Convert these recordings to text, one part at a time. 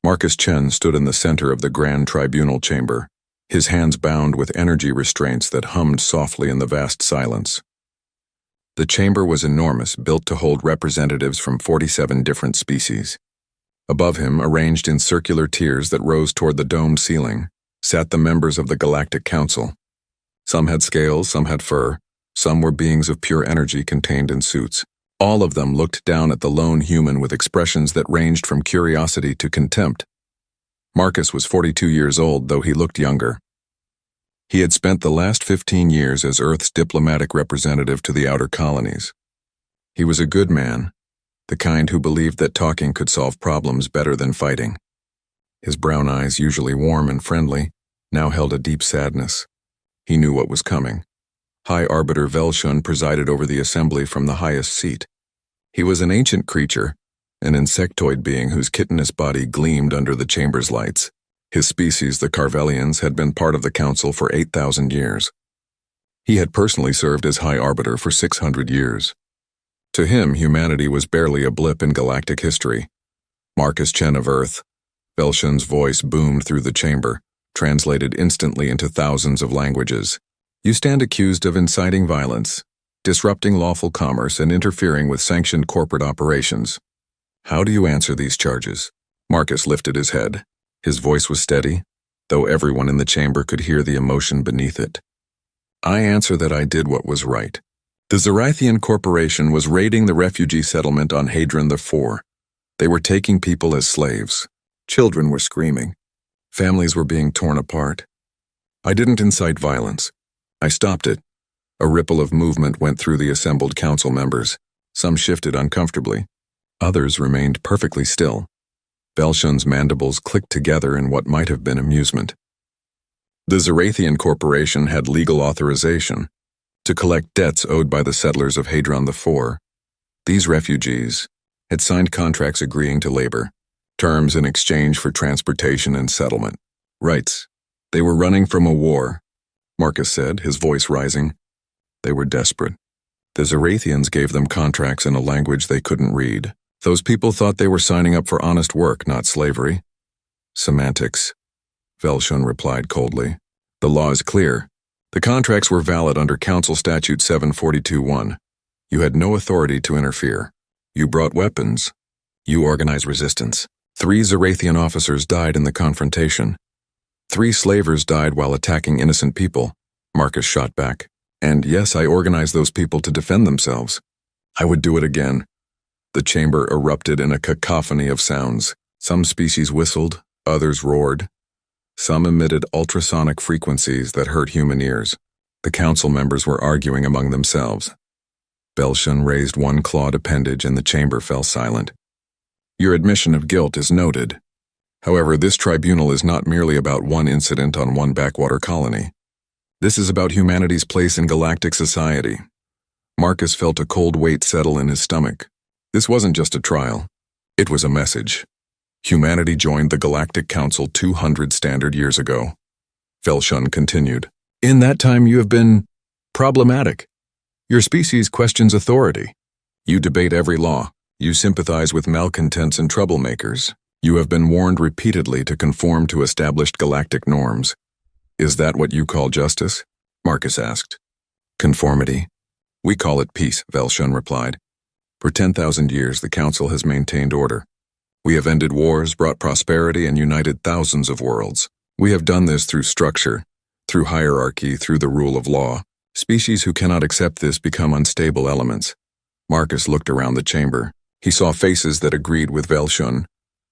Marcus Chen stood in the center of the grand tribunal chamber, his hands bound with energy restraints that hummed softly in the vast silence. The chamber was enormous, built to hold representatives from 47 different species. Above him, arranged in circular tiers that rose toward the domed ceiling, sat the members of the Galactic Council. Some had scales, some had fur, some were beings of pure energy contained in suits. All of them looked down at the lone human with expressions that ranged from curiosity to contempt. Marcus was 42 years old, though he looked younger. He had spent the last 15 years as Earth's diplomatic representative to the outer colonies. He was a good man, the kind who believed that talking could solve problems better than fighting. His brown eyes, usually warm and friendly, now held a deep sadness. He knew what was coming. High Arbiter Velshun presided over the assembly from the highest seat. He was an ancient creature, an insectoid being whose chitinous body gleamed under the chamber's lights. His species, the Carvelians, had been part of the council for 8,000 years. He had personally served as High Arbiter for 600 years. To him, humanity was barely a blip in galactic history. Marcus Chen of Earth. Velshun's voice boomed through the chamber, translated instantly into thousands of languages. You stand accused of inciting violence, disrupting lawful commerce, and interfering with sanctioned corporate operations. How do you answer these charges? Marcus lifted his head. His voice was steady, though everyone in the chamber could hear the emotion beneath it. I answer that I did what was right. The Zerithian Corporation was raiding the refugee settlement on Hadron IV. They were taking people as slaves. Children were screaming. Families were being torn apart. I didn't incite violence. I stopped it. A ripple of movement went through the assembled council members. Some shifted uncomfortably. Others remained perfectly still. Velshun's mandibles clicked together in what might have been amusement. The Zerithian Corporation had legal authorization to collect debts owed by the settlers of Hadron IV. These refugees had signed contracts agreeing to labor, terms in exchange for transportation and settlement. Rights. They were running from a war, Marcus said, his voice rising. They were desperate. The Zerithians gave them contracts in a language they couldn't read. Those people thought they were signing up for honest work, not slavery. Semantics, Velshun replied coldly. The law is clear. The contracts were valid under Council Statute 742-1. You had no authority to interfere. You brought weapons. You organized resistance. 3 Zerithian officers died in the confrontation. 3 slavers died while attacking innocent people, Marcus shot back. And yes, I organized those people to defend themselves. I would do it again. The chamber erupted in a cacophony of sounds. Some species whistled, others roared. Some emitted ultrasonic frequencies that hurt human ears. The council members were arguing among themselves. Velshun raised one clawed appendage and the chamber fell silent. Your admission of guilt is noted. However, this tribunal is not merely about one incident on one backwater colony. This is about humanity's place in galactic society. Marcus felt a cold weight settle in his stomach. This wasn't just a trial. It was a message. Humanity joined the Galactic Council 200 standard years ago. Velshun continued. In that time you have been problematic. Your species questions authority. You debate every law. You sympathize with malcontents and troublemakers. You have been warned repeatedly to conform to established galactic norms. Is that what you call justice? Marcus asked. Conformity. We call it peace, Velshun replied. For 10,000 years, the Council has maintained order. We have ended wars, brought prosperity, and united thousands of worlds. We have done this through structure, through hierarchy, through the rule of law. Species who cannot accept this become unstable elements. Marcus looked around the chamber. He saw faces that agreed with Velshun,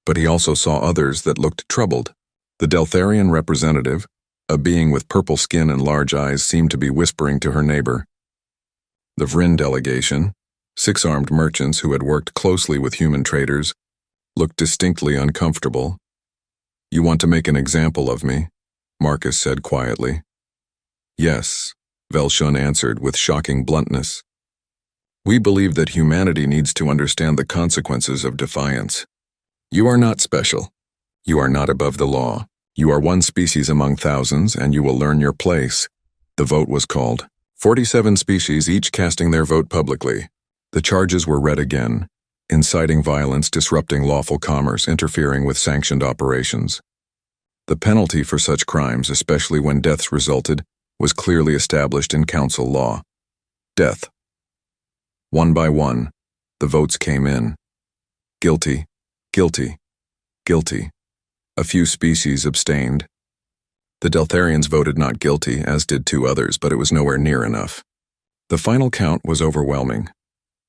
but he also saw others that looked troubled. The Deltharian representative, a being with purple skin and large eyes, seemed to be whispering to her neighbor. The Vryn delegation, 6 armed merchants who had worked closely with human traders, looked distinctly uncomfortable. You want to make an example of me? Marcus said quietly. Yes, Velshun answered with shocking bluntness. We believe that humanity needs to understand the consequences of defiance. You are not special. You are not above the law. You are one species among thousands, and you will learn your place. The vote was called. 47 species, each casting their vote publicly. The charges were read again. inciting violence, disrupting lawful commerce, interfering with sanctioned operations. The penalty for such crimes, especially when deaths resulted, was clearly established in council law. Death. One by one, the votes came in. Guilty, guilty, guilty. A few species abstained. The Deltharians voted not guilty, as did 2 others, but it was nowhere near enough. The final count was overwhelming.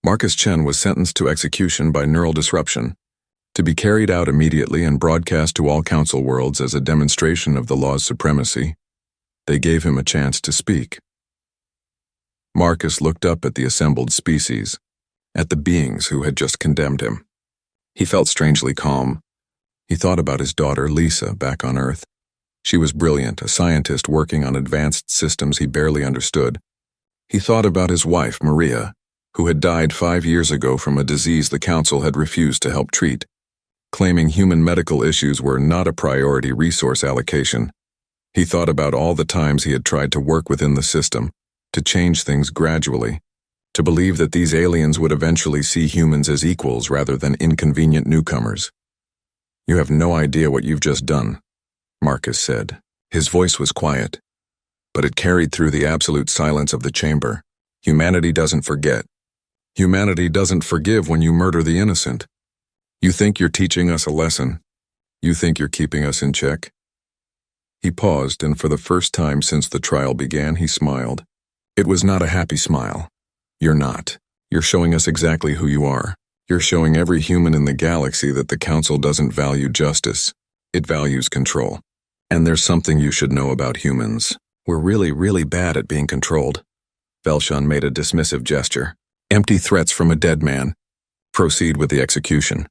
Marcus Chen was sentenced to execution by neural disruption, to be carried out immediately and broadcast to all council worlds as a demonstration of the law's supremacy. They gave him a chance to speak. Marcus looked up at the assembled species, at the beings who had just condemned him. He felt strangely calm. He thought about his daughter, Lisa, back on Earth. She was brilliant, a scientist working on advanced systems he barely understood. He thought about his wife, Maria, who had died 5 years ago from a disease the council had refused to help treat, claiming human medical issues were not a priority resource allocation. He thought about all the times he had tried to work within the system, to change things gradually, to believe that these aliens would eventually see humans as equals rather than inconvenient newcomers. "You have no idea what you've just done," Marcus said. His voice was quiet, but it carried through the absolute silence of the chamber. "Humanity doesn't forget. Humanity doesn't forgive when you murder the innocent. You think you're teaching us a lesson? You think you're keeping us in check?" He paused, and for the first time since the trial began, he smiled. It was not a happy smile. "You're not. You're showing us exactly who you are. You're showing every human in the galaxy that the Council doesn't value justice. It values control. And there's something you should know about humans. We're really, really bad at being controlled." Velshan made a dismissive gesture. "Empty threats from a dead man. Proceed with the execution."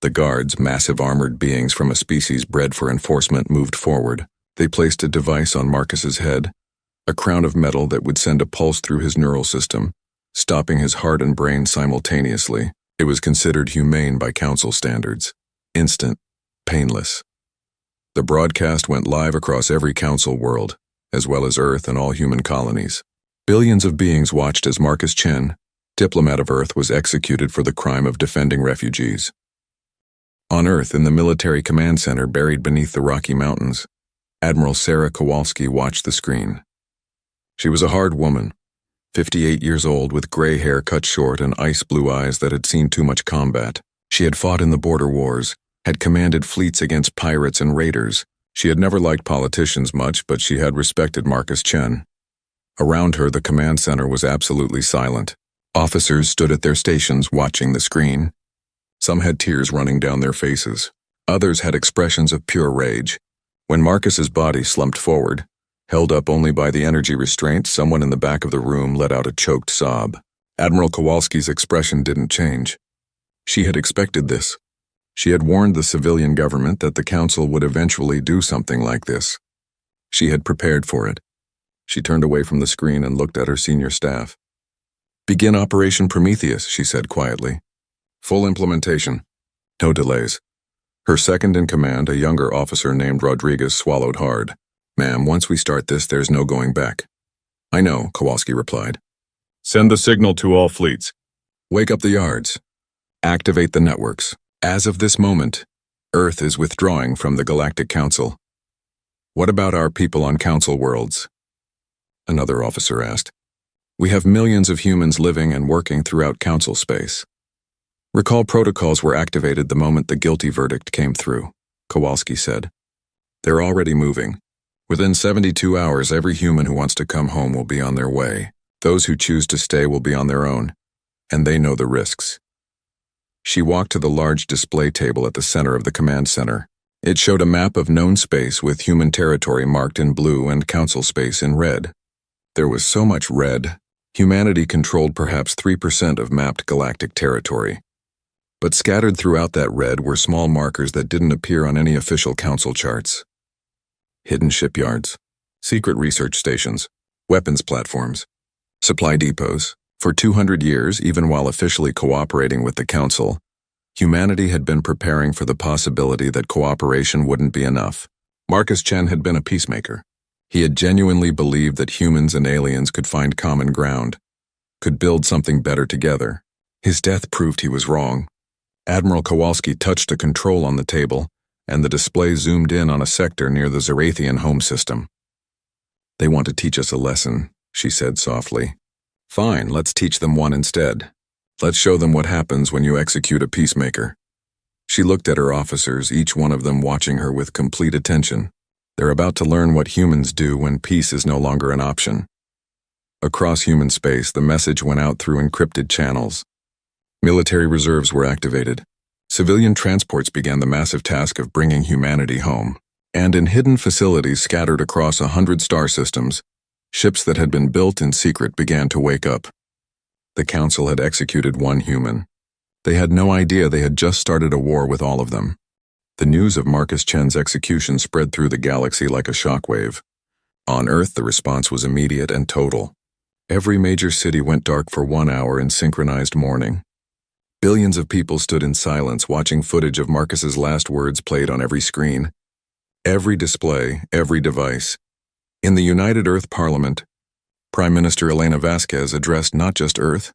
The guards, massive armored beings from a species bred for enforcement, moved forward. They placed a device on Marcus's head, a crown of metal that would send a pulse through his neural system, stopping his heart and brain simultaneously. It was considered humane by council standards. Instant, painless. The broadcast went live across every council world, as well as Earth and all human colonies. Billions of beings watched as Marcus Chen, diplomat of Earth, was executed for the crime of defending refugees. On Earth, in the military command center buried beneath the Rocky Mountains, Admiral Sarah Kowalski watched the screen. She was a hard woman, 58 years old, with gray hair cut short and ice-blue eyes that had seen too much combat. She had fought in the border wars, had commanded fleets against pirates and raiders. She had never liked politicians much, but she had respected Marcus Chen. Around her, the command center was absolutely silent. Officers stood at their stations watching the screen. Some had tears running down their faces. Others had expressions of pure rage. When Marcus's body slumped forward, held up only by the energy restraint, someone in the back of the room let out a choked sob. Admiral Kowalski's expression didn't change. She had expected this. She had warned the civilian government that the council would eventually do something like this. She had prepared for it. She turned away from the screen and looked at her senior staff. "Begin Operation Prometheus," she said quietly. "Full implementation. No delays." Her second-in-command, a younger officer named Rodriguez, swallowed hard. "Ma'am, once we start this, there's no going back." "I know," Kowalski replied. "Send the signal to all fleets. Wake up the yards. Activate the networks. As of this moment, Earth is withdrawing from the Galactic Council." "What about our people on Council worlds?" another officer asked. "We have millions of humans living and working throughout Council space. Recall protocols were activated the moment the guilty verdict came through," Kowalski said. "They're already moving. Within 72 hours, every human who wants to come home will be on their way. Those who choose to stay will be on their own, and they know the risks." She walked to the large display table at the center of the command center. It showed a map of known space with human territory marked in blue and council space in red. There was so much red. Humanity controlled perhaps 3% of mapped galactic territory. But scattered throughout that red were small markers that didn't appear on any official council charts. Hidden shipyards, secret research stations, weapons platforms, supply depots. For 200 years, even while officially cooperating with the Council, humanity had been preparing for the possibility that cooperation wouldn't be enough. Marcus Chen had been a peacemaker. He had genuinely believed that humans and aliens could find common ground, could build something better together. His death proved he was wrong. Admiral Kowalski touched a control on the table, and the display zoomed in on a sector near the Zarathian home system. "They want to teach us a lesson," she said softly. "Fine, let's teach them one instead. Let's show them what happens when you execute a peacemaker." She looked at her officers, each one of them watching her with complete attention. They're about to learn what humans do when peace is no longer an option. Across human space, the message went out through encrypted channels. Military reserves were activated. Civilian transports began the massive task of bringing humanity home. And in hidden facilities scattered across 100 star systems, ships that had been built in secret began to wake up. The Council had executed one human. They had no idea they had just started a war with all of them. The news of Marcus Chen's execution spread through the galaxy like a shockwave. On Earth, the response was immediate and total. Every major city went dark for 1 hour in synchronized mourning. Billions of people stood in silence watching footage of Marcus's last words played on every screen. Every display, every device. In the United Earth Parliament, Prime Minister Elena Vasquez addressed not just Earth,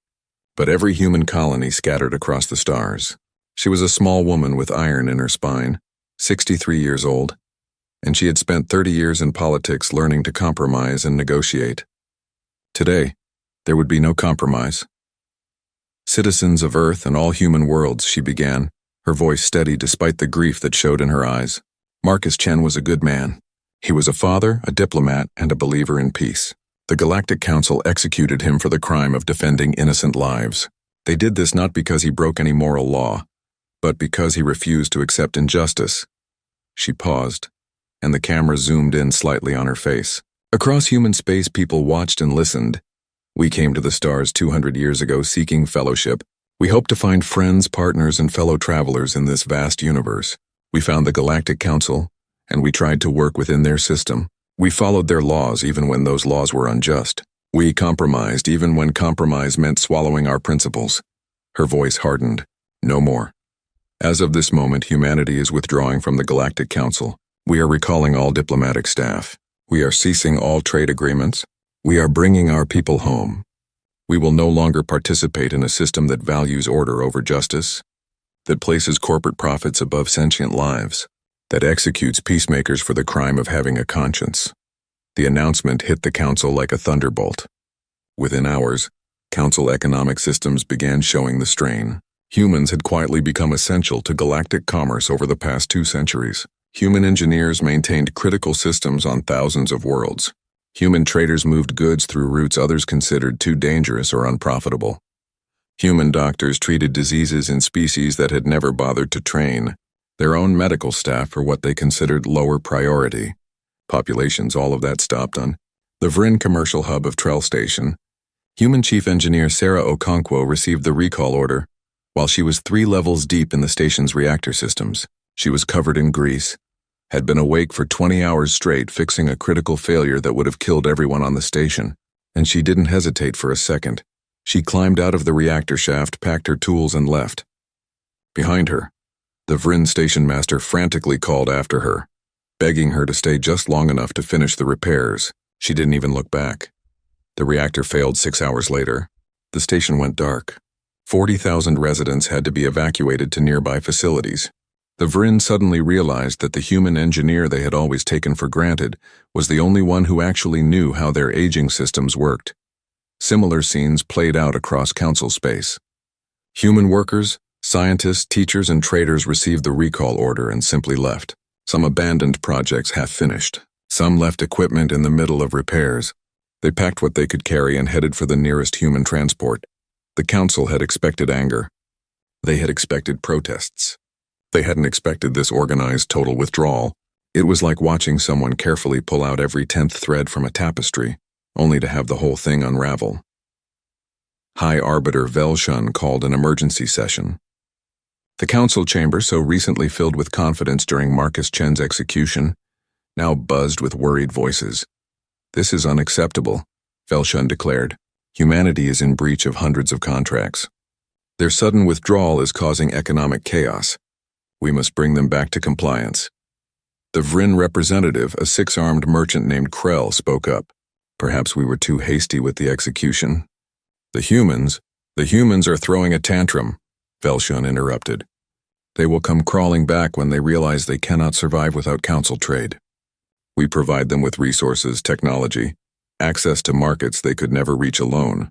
but every human colony scattered across the stars. She was a small woman with iron in her spine, 63 years old, and she had spent 30 years in politics learning to compromise and negotiate. Today, there would be no compromise. "Citizens of Earth and all human worlds," she began, her voice steady despite the grief that showed in her eyes. Marcus Chen was a good man. He was a father, a diplomat, and a believer in peace. The Galactic Council executed him for the crime of defending innocent lives. They did this not because he broke any moral law, but because he refused to accept injustice. She paused, and the camera zoomed in slightly on her face. Across human space, people watched and listened. "We came to the stars 200 years ago seeking fellowship. We hope to find friends, partners, and fellow travelers in this vast universe. We found the Galactic Council, and we tried to work within their system. We followed their laws even when those laws were unjust. We compromised even when compromise meant swallowing our principles." Her voice hardened. "No more. As of this moment, humanity is withdrawing from the Galactic Council. We are recalling all diplomatic staff. We are ceasing all trade agreements. We are bringing our people home. We will no longer participate in a system that values order over justice, that places corporate profits above sentient lives, that executes peacemakers for the crime of having a conscience." The announcement hit the Council like a thunderbolt. Within hours, Council economic systems began showing the strain. Humans had quietly become essential to galactic commerce over the past 2 centuries. Human engineers maintained critical systems on thousands of worlds. Human traders moved goods through routes others considered too dangerous or unprofitable. Human doctors treated diseases in species that had never bothered to train their own medical staff for what they considered lower priority. Populations, all of that stopped on the Vrin commercial hub of Trell Station. Human Chief Engineer Sarah Okonkwo received the recall order while she was 3 levels deep in the station's reactor systems. She was covered in grease, had been awake for 20 hours straight fixing a critical failure that would have killed everyone on the station, and she didn't hesitate for a second. She climbed out of the reactor shaft, packed her tools, and left. Behind her, the Vrin station master frantically called after her, begging her to stay just long enough to finish the repairs. She didn't even look back. The reactor failed 6 hours later. The station went dark. 40,000 residents had to be evacuated to nearby facilities. The Vrin suddenly realized that the human engineer they had always taken for granted was the only one who actually knew how their aging systems worked. Similar scenes played out across Council space. Human workers, scientists, teachers, and traders received the recall order and simply left. Some abandoned projects half-finished. Some left equipment in the middle of repairs. They packed what they could carry and headed for the nearest human transport. The Council had expected anger. They had expected protests. They hadn't expected this organized total withdrawal. It was like watching someone carefully pull out every 10th thread from a tapestry, only to have the whole thing unravel. High Arbiter Velshun called an emergency session. The Council chamber, so recently filled with confidence during Marcus Chen's execution, now buzzed with worried voices. "This is unacceptable," Velshun declared. "Humanity is in breach of hundreds of contracts. Their sudden withdrawal is causing economic chaos. We must bring them back to compliance." The Vrin representative, a 6-armed merchant named Krell, spoke up. "Perhaps we were too hasty with the execution. The humans, The humans are throwing a tantrum, Velshun interrupted. They will come crawling back when they realize they cannot survive without council trade. We provide them with resources, technology, access to markets they could never reach alone.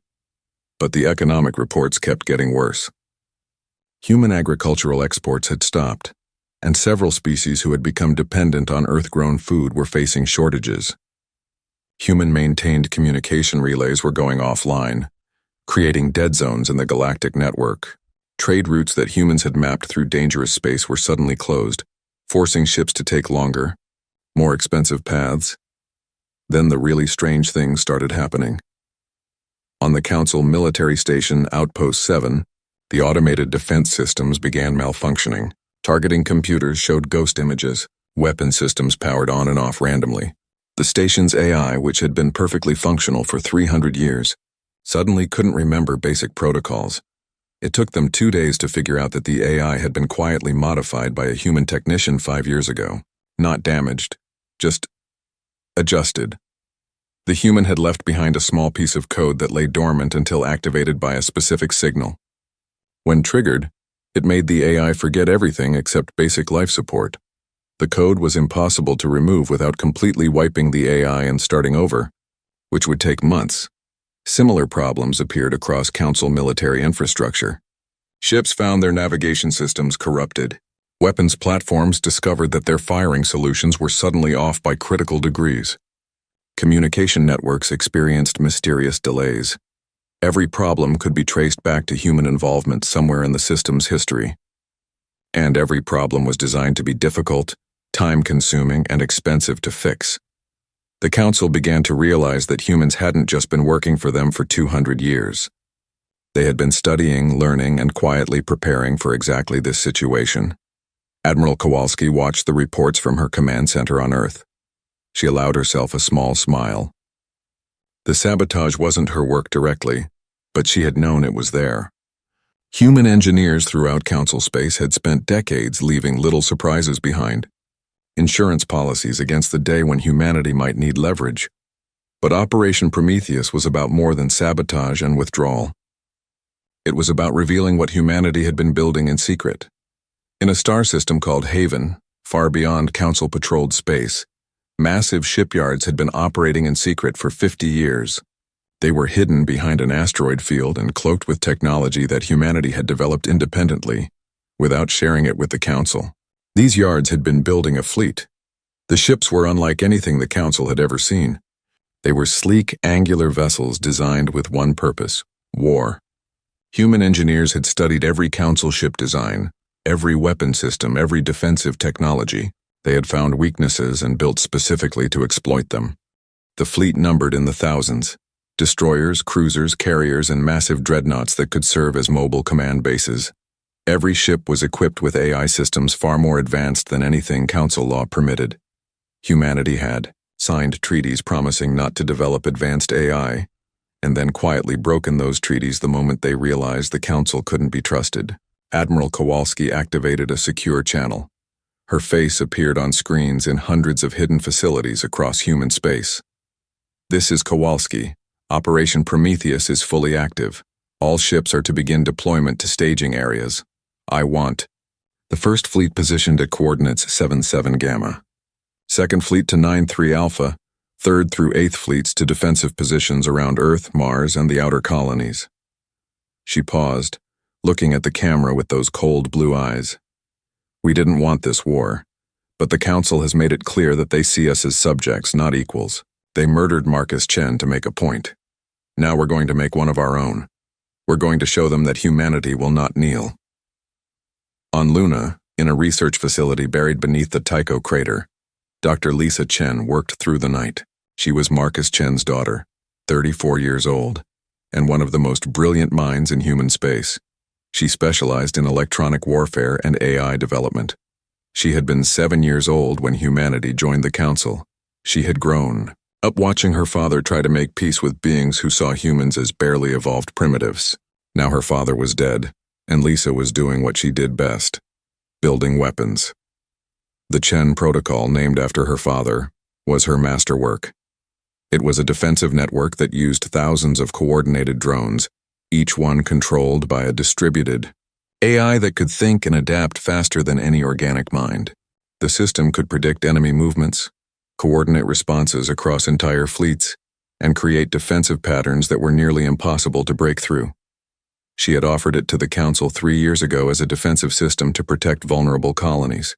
But the economic reports kept getting worse. Human agricultural exports had stopped, and several species who had become dependent on Earth-grown food were facing shortages. Human-maintained communication relays were going offline, creating dead zones in the galactic network. Trade routes that humans had mapped through dangerous space were suddenly closed, forcing ships to take longer, more expensive paths. Then the really strange things started happening. On the Council military station Outpost 7, the automated defense systems began malfunctioning. Targeting computers showed ghost images, weapon systems powered on and off randomly. The station's AI, which had been perfectly functional for 300 years, suddenly couldn't remember basic protocols. It took them 2 days to figure out that the AI had been quietly modified by a human technician 5 years ago. Not damaged, just adjusted. The human had left behind a small piece of code that lay dormant until activated by a specific signal. When triggered, it made the AI forget everything except basic life support. The code was impossible to remove without completely wiping the AI and starting over, which would take months. Similar problems appeared across Council military infrastructure. Ships found their navigation systems corrupted. Weapons platforms discovered that their firing solutions were suddenly off by critical degrees. Communication networks experienced mysterious delays. Every problem could be traced back to human involvement somewhere in the system's history. And every problem was designed to be difficult, time-consuming, and expensive to fix. The Council began to realize that humans hadn't just been working for them for 200 years. They had been studying, learning, and quietly preparing for exactly this situation. Admiral Kowalski watched the reports from her command center on Earth. She allowed herself a small smile. The sabotage wasn't her work directly, but she had known it was there. Human engineers throughout Council space had spent decades leaving little surprises behind. Insurance policies against the day when humanity might need leverage. But Operation Prometheus was about more than sabotage and withdrawal. It was about revealing what humanity had been building in secret. In a star system called Haven, far beyond Council-patrolled space, massive shipyards had been operating in secret for 50 years. They were hidden behind an asteroid field and cloaked with technology that humanity had developed independently, without sharing it with the Council. These yards had been building a fleet. The ships were unlike anything the Council had ever seen. They were sleek, angular vessels designed with one purpose: war. Human engineers had studied every Council ship design, every weapon system, every defensive technology. They had found weaknesses and built specifically to exploit them. The fleet numbered in the thousands: destroyers, cruisers, carriers, and massive dreadnoughts that could serve as mobile command bases. Every ship was equipped with AI systems far more advanced than anything Council law permitted. Humanity had signed treaties promising not to develop advanced AI, and then quietly broken those treaties the moment they realized the Council couldn't be trusted. Admiral Kowalski activated a secure channel. Her face appeared on screens in hundreds of hidden facilities across human space. "This is Kowalski. Operation Prometheus is fully active. All ships are to begin deployment to staging areas. I want." The first fleet positioned at coordinates 77 Gamma. Second fleet to 93 Alpha. Third through 8th fleets to defensive positions around Earth, Mars, and the outer colonies. She paused, looking at the camera with those cold blue eyes. "We didn't want this war, but the Council has made it clear that they see us as subjects, not equals. They murdered Marcus Chen to make a point. Now we're going to make one of our own. We're going to show them that humanity will not kneel." On Luna, in a research facility buried beneath the Tycho crater, Dr. Lisa Chen worked through the night. She was Marcus Chen's daughter, 34 years old, and one of the most brilliant minds in human space. She specialized in electronic warfare and AI development. She had been 7 years old when humanity joined the Council. She had grown up watching her father try to make peace with beings who saw humans as barely evolved primitives. Now her father was dead, and Lisa was doing what she did best: building weapons. The Chen Protocol, named after her father, was her masterwork. It was a defensive network that used thousands of coordinated drones, each one controlled by a distributed AI that could think and adapt faster than any organic mind. The system could predict enemy movements, coordinate responses across entire fleets, and create defensive patterns that were nearly impossible to break through. She had offered it to the Council 3 years ago as a defensive system to protect vulnerable colonies.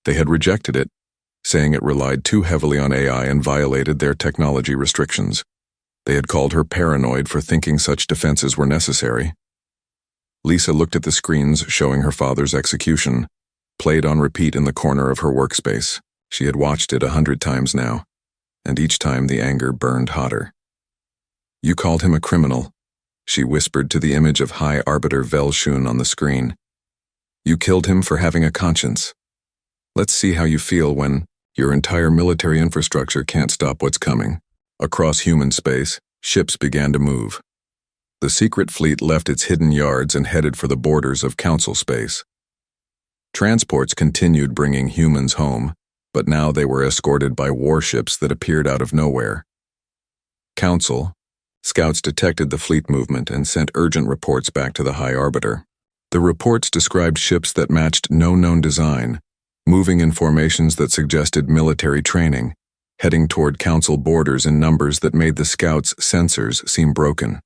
They had rejected it, saying it relied too heavily on AI and violated their technology restrictions. They had called her paranoid for thinking such defenses were necessary. Lisa looked at the screens showing her father's execution, played on repeat in the corner of her workspace. She had watched it 100 times now, and each time the anger burned hotter. "You called him a criminal," she whispered to the image of High Arbiter Velshun on the screen. "You killed him for having a conscience. Let's see how you feel when your entire military infrastructure can't stop what's coming." Across human space, ships began to move. The secret fleet left its hidden yards and headed for the borders of Council space. Transports continued bringing humans home, but now they were escorted by warships that appeared out of nowhere. Council scouts detected the fleet movement and sent urgent reports back to the High Arbiter. The reports described ships that matched no known design, moving in formations that suggested military training, heading toward Council borders in numbers that made the scouts' sensors seem broken.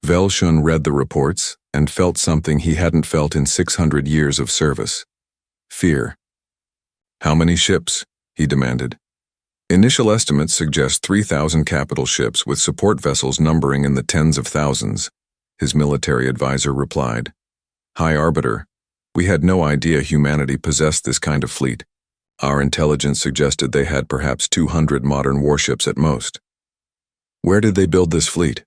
Velshun read the reports and felt something he hadn't felt in 600 years of service: fear. "How many ships?" he demanded. "Initial estimates suggest 3,000 capital ships with support vessels numbering in the tens of thousands," his military advisor replied. "High Arbiter, we had no idea humanity possessed this kind of fleet. Our intelligence suggested they had perhaps 200 modern warships at most." "Where did they build this fleet?"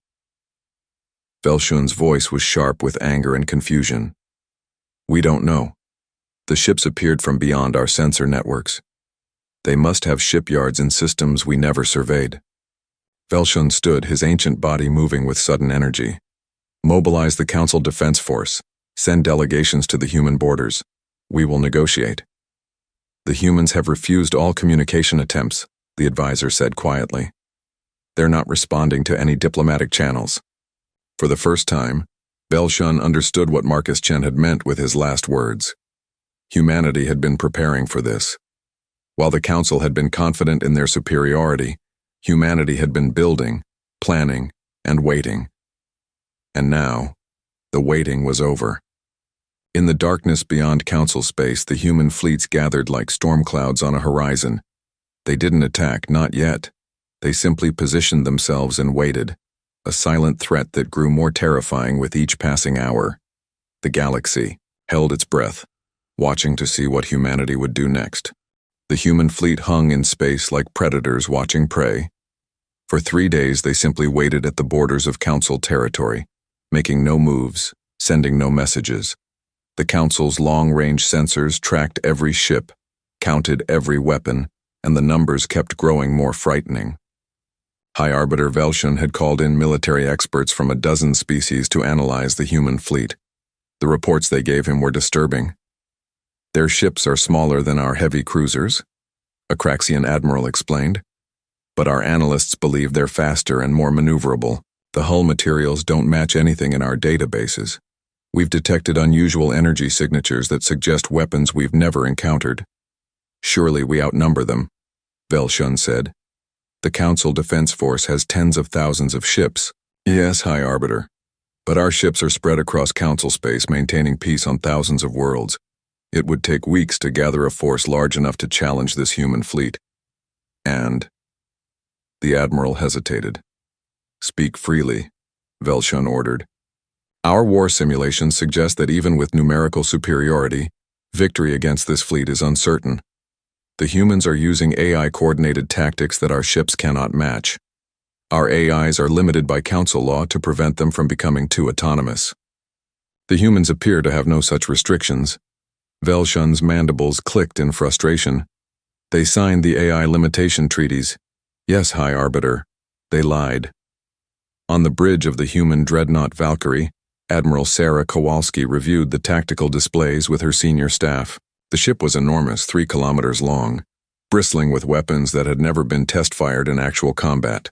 Velshun's voice was sharp with anger and confusion. "We don't know. The ships appeared from beyond our sensor networks. They must have shipyards and systems we never surveyed." Velshun stood, his ancient body moving with sudden energy. "Mobilize the Council Defense Force. Send delegations to the human borders. We will negotiate." "The humans have refused all communication attempts," the advisor said quietly. "They're not responding to any diplomatic channels." For the first time, Velshun understood what Marcus Chen had meant with his last words. Humanity had been preparing for this. While the Council had been confident in their superiority, humanity had been building, planning, and waiting. And now, the waiting was over. In the darkness beyond Council space, the human fleets gathered like storm clouds on a horizon. They didn't attack, not yet. They simply positioned themselves and waited, a silent threat that grew more terrifying with each passing hour. The galaxy held its breath, watching to see what humanity would do next. The human fleet hung in space like predators watching prey. For 3 days they simply waited at the borders of Council territory, making no moves, sending no messages. The Council's long-range sensors tracked every ship, counted every weapon, and the numbers kept growing more frightening. High Arbiter Velshun had called in military experts from a dozen species to analyze the human fleet. The reports they gave him were disturbing. "Their ships are smaller than our heavy cruisers," a Craxian admiral explained. "But our analysts believe they're faster and more maneuverable. The hull materials don't match anything in our databases. We've detected unusual energy signatures that suggest weapons we've never encountered. Surely we outnumber them," Velshun said. "The Council Defense Force has tens of thousands of ships." "Yes, High Arbiter. But our ships are spread across Council space, maintaining peace on thousands of worlds. It would take weeks to gather a force large enough to challenge this human fleet." "And?" The Admiral hesitated. "Speak freely," Velshun ordered. "Our war simulations suggest that even with numerical superiority, victory against this fleet is uncertain. The humans are using AI-coordinated tactics that our ships cannot match. Our AIs are limited by Council law to prevent them from becoming too autonomous. The humans appear to have no such restrictions." Velshun's mandibles clicked in frustration. "They signed the AI limitation treaties." "Yes, High Arbiter. They lied." On the bridge of the human dreadnought Valkyrie, Admiral Sarah Kowalski reviewed the tactical displays with her senior staff. The ship was enormous, 3 kilometers long, bristling with weapons that had never been test-fired in actual combat.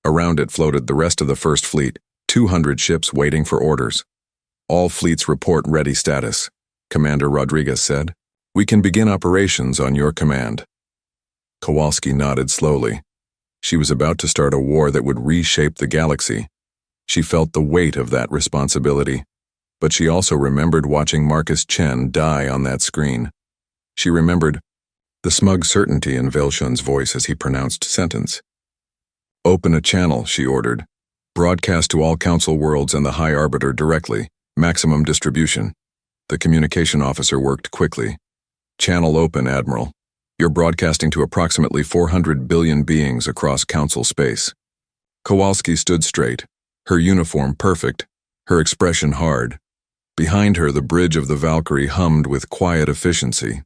Around it floated the rest of the First Fleet, 200 ships waiting for orders. All fleets report ready status, Commander Rodriguez said. We can begin operations on your command. Kowalski nodded slowly. She was about to start a war that would reshape the galaxy. She felt the weight of that responsibility, but she also remembered watching Marcus Chen die on that screen. She remembered the smug certainty in Velshun's voice as he pronounced sentence. Open a channel, she ordered. Broadcast to all Council worlds and the High Arbiter directly. Maximum distribution. The communication officer worked quickly. Channel open, Admiral. You're broadcasting to approximately 400 billion beings across Council space. Kowalski stood straight, her uniform perfect, her expression hard. Behind her, the bridge of the Valkyrie hummed with quiet efficiency.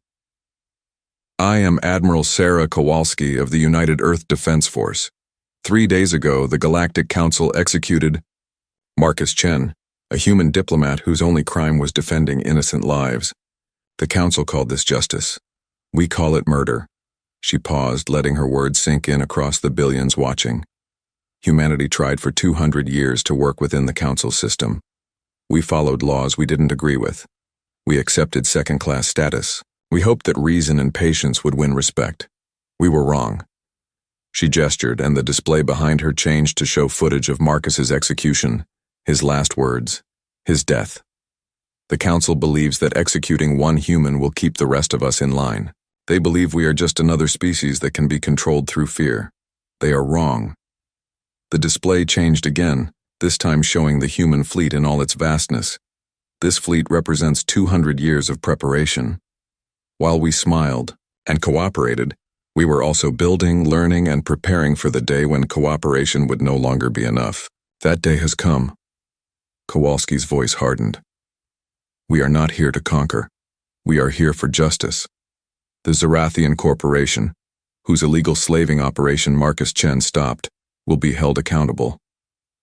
I am Admiral Sarah Kowalski of the United Earth Defense Force. 3 days ago, the Galactic Council executed Marcus Chen, a human diplomat whose only crime was defending innocent lives. The Council called this justice. We call it murder. She paused, letting her words sink in across the billions watching. Humanity tried for 200 years to work within the Council system. We followed laws we didn't agree with. We accepted second-class status. We hoped that reason and patience would win respect. We were wrong. She gestured, and the display behind her changed to show footage of Marcus's execution, his last words, his death. The Council believes that executing one human will keep the rest of us in line. They believe we are just another species that can be controlled through fear. They are wrong. The display changed again, this time showing the human fleet in all its vastness. This fleet represents 200 years of preparation. While we smiled and cooperated, we were also building, learning, and preparing for the day when cooperation would no longer be enough. That day has come. Kowalski's voice hardened. We are not here to conquer. We are here for justice. The Zarathian Corporation, whose illegal slaving operation Marcus Chen stopped, will be held accountable.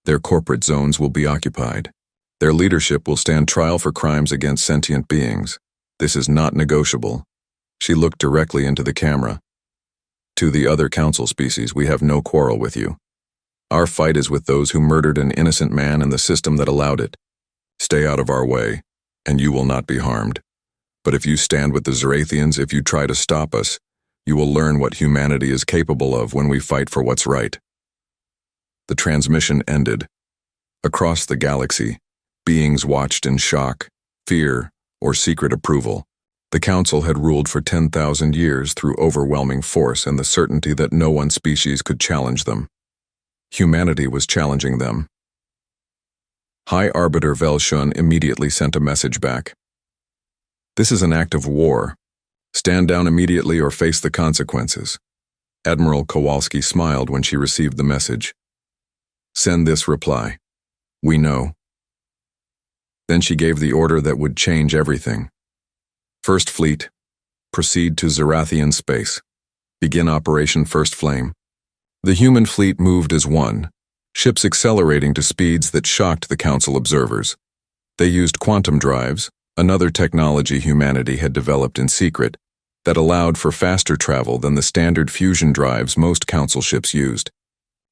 Their corporate zones will be occupied. Their leadership will stand trial for crimes against sentient beings. This is not negotiable. She looked directly into the camera. To the other Council species, we have no quarrel with you. Our fight is with those who murdered an innocent man and the system that allowed it. Stay out of our way, and you will not be harmed. But if you stand with the Zarathians, if you try to stop us, you will learn what humanity is capable of when we fight for what's right. The transmission ended. Across the galaxy, beings watched in shock, fear, or secret approval. The Council had ruled for 10,000 years through overwhelming force and the certainty that no one species could challenge them. Humanity was challenging them. High Arbiter Velshun immediately sent a message back. This is an act of war. Stand down immediately or face the consequences. Admiral Kowalski smiled when she received the message. Send this reply. We know. Then she gave the order that would change everything. First Fleet, proceed to Zarathian space. Begin Operation First Flame. The human fleet moved as one, ships accelerating to speeds that shocked the Council observers. They used quantum drives, another technology humanity had developed in secret, that allowed for faster travel than the standard fusion drives most Council ships used.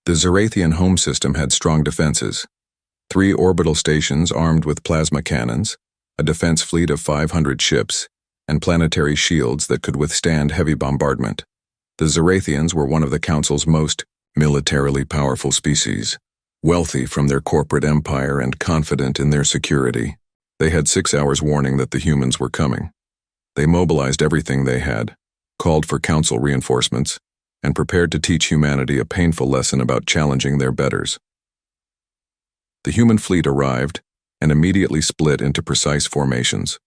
The Zarathian home system had strong defenses. 3 orbital stations armed with plasma cannons, a defense fleet of 500 ships, and planetary shields that could withstand heavy bombardment. The Zarathians were one of the Council's most militarily powerful species, wealthy from their corporate empire and confident in their security. They had 6 hours warning that the humans were coming. They mobilized everything they had, called for Council reinforcements, and prepared to teach humanity a painful lesson about challenging their betters. The human fleet arrived and immediately split into precise formations.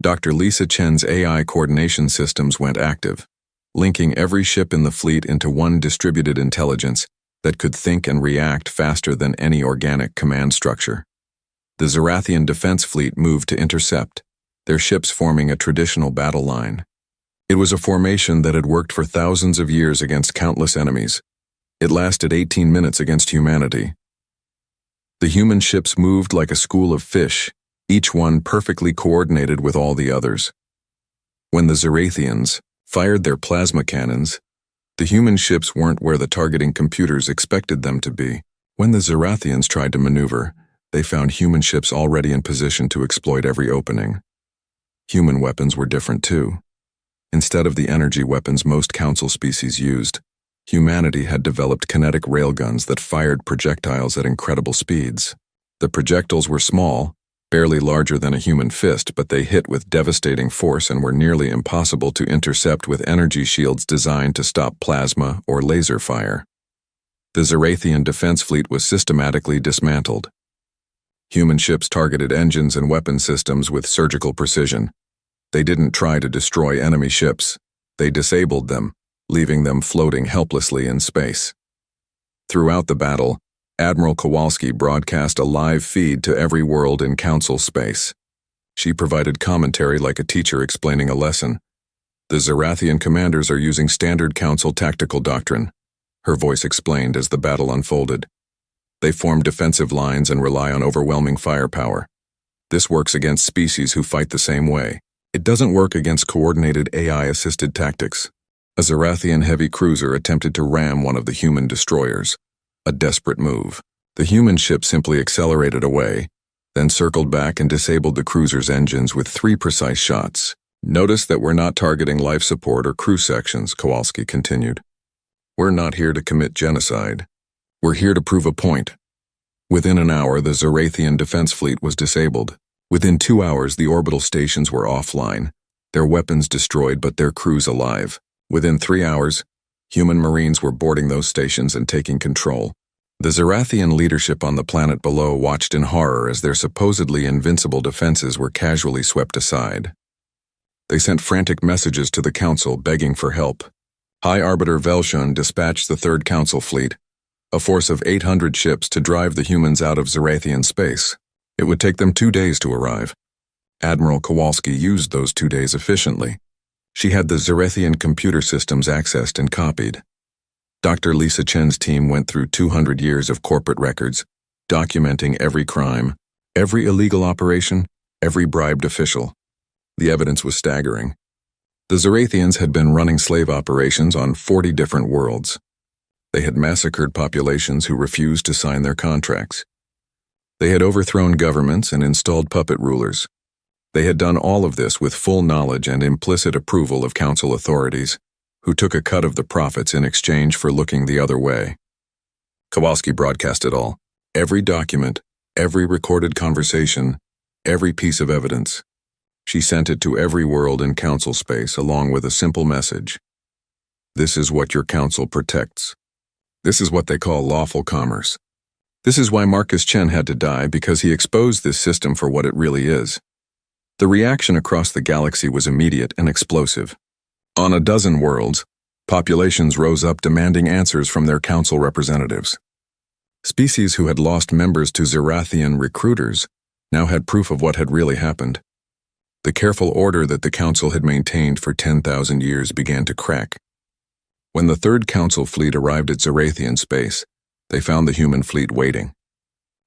Dr. Lisa Chen's AI coordination systems went active, linking every ship in the fleet into one distributed intelligence that could think and react faster than any organic command structure. The Zarathian defense fleet moved to intercept, their ships forming a traditional battle line. It was a formation that had worked for thousands of years against countless enemies. It lasted 18 minutes against humanity. The human ships moved like a school of fish, each one perfectly coordinated with all the others. When the Zarathians fired their plasma cannons, the human ships weren't where the targeting computers expected them to be. When the Zerathians tried to maneuver, they found human ships already in position to exploit every opening. Human weapons were different too. Instead of the energy weapons most Council species used, humanity had developed kinetic railguns that fired projectiles at incredible speeds. The projectiles were small, barely larger than a human fist, but they hit with devastating force and were nearly impossible to intercept with energy shields designed to stop plasma or laser fire. The Zerathian defense fleet was systematically dismantled. Human ships targeted engines and weapon systems with surgical precision. They didn't try to destroy enemy ships. They disabled them, leaving them floating helplessly in space. Throughout the battle, Admiral Kowalski broadcast a live feed to every world in Council space. She provided commentary like a teacher explaining a lesson. The Zerathian commanders are using standard Council tactical doctrine, her voice explained as the battle unfolded. They form defensive lines and rely on overwhelming firepower. This works against species who fight the same way. It doesn't work against coordinated AI-assisted tactics. A Zerathian heavy cruiser attempted to ram one of the human destroyers. A desperate move. The human ship simply accelerated away, then circled back and disabled the cruiser's engines with 3 precise shots. Notice that we're not targeting life support or crew sections, Kowalski continued. We're not here to commit genocide. We're here to prove a point. Within an hour, the Zerathian defense fleet was disabled. Within 2 hours, the orbital stations were offline, their weapons destroyed but their crews alive. Within 3 hours, human Marines were boarding those stations and taking control. The Zerathian leadership on the planet below watched in horror as their supposedly invincible defenses were casually swept aside. They sent frantic messages to the Council begging for help. High Arbiter Velshun dispatched the Third Council Fleet, a force of 800 ships to drive the humans out of Zerathian space. It would take them 2 days to arrive. Admiral Kowalski used those 2 days efficiently. She had the Zerathian computer systems accessed and copied. Dr. Lisa Chen's team went through 200 years of corporate records, documenting every crime, every illegal operation, every bribed official. The evidence was staggering. The Zerathians had been running slave operations on 40 different worlds. They had massacred populations who refused to sign their contracts. They had overthrown governments and installed puppet rulers. They had done all of this with full knowledge and implicit approval of Council authorities, who took a cut of the profits in exchange for looking the other way. Kowalski broadcast it all. Every document, every recorded conversation, every piece of evidence. She sent it to every world in Council space along with a simple message. This is what your Council protects. This is what they call lawful commerce. This is why Marcus Chen had to die, because he exposed this system for what it really is. The reaction across the galaxy was immediate and explosive. On a dozen worlds, populations rose up demanding answers from their Council representatives. Species who had lost members to Zerathian recruiters now had proof of what had really happened. The careful order that the Council had maintained for 10,000 years began to crack. When the Third Council fleet arrived at Zerathian space, they found the human fleet waiting.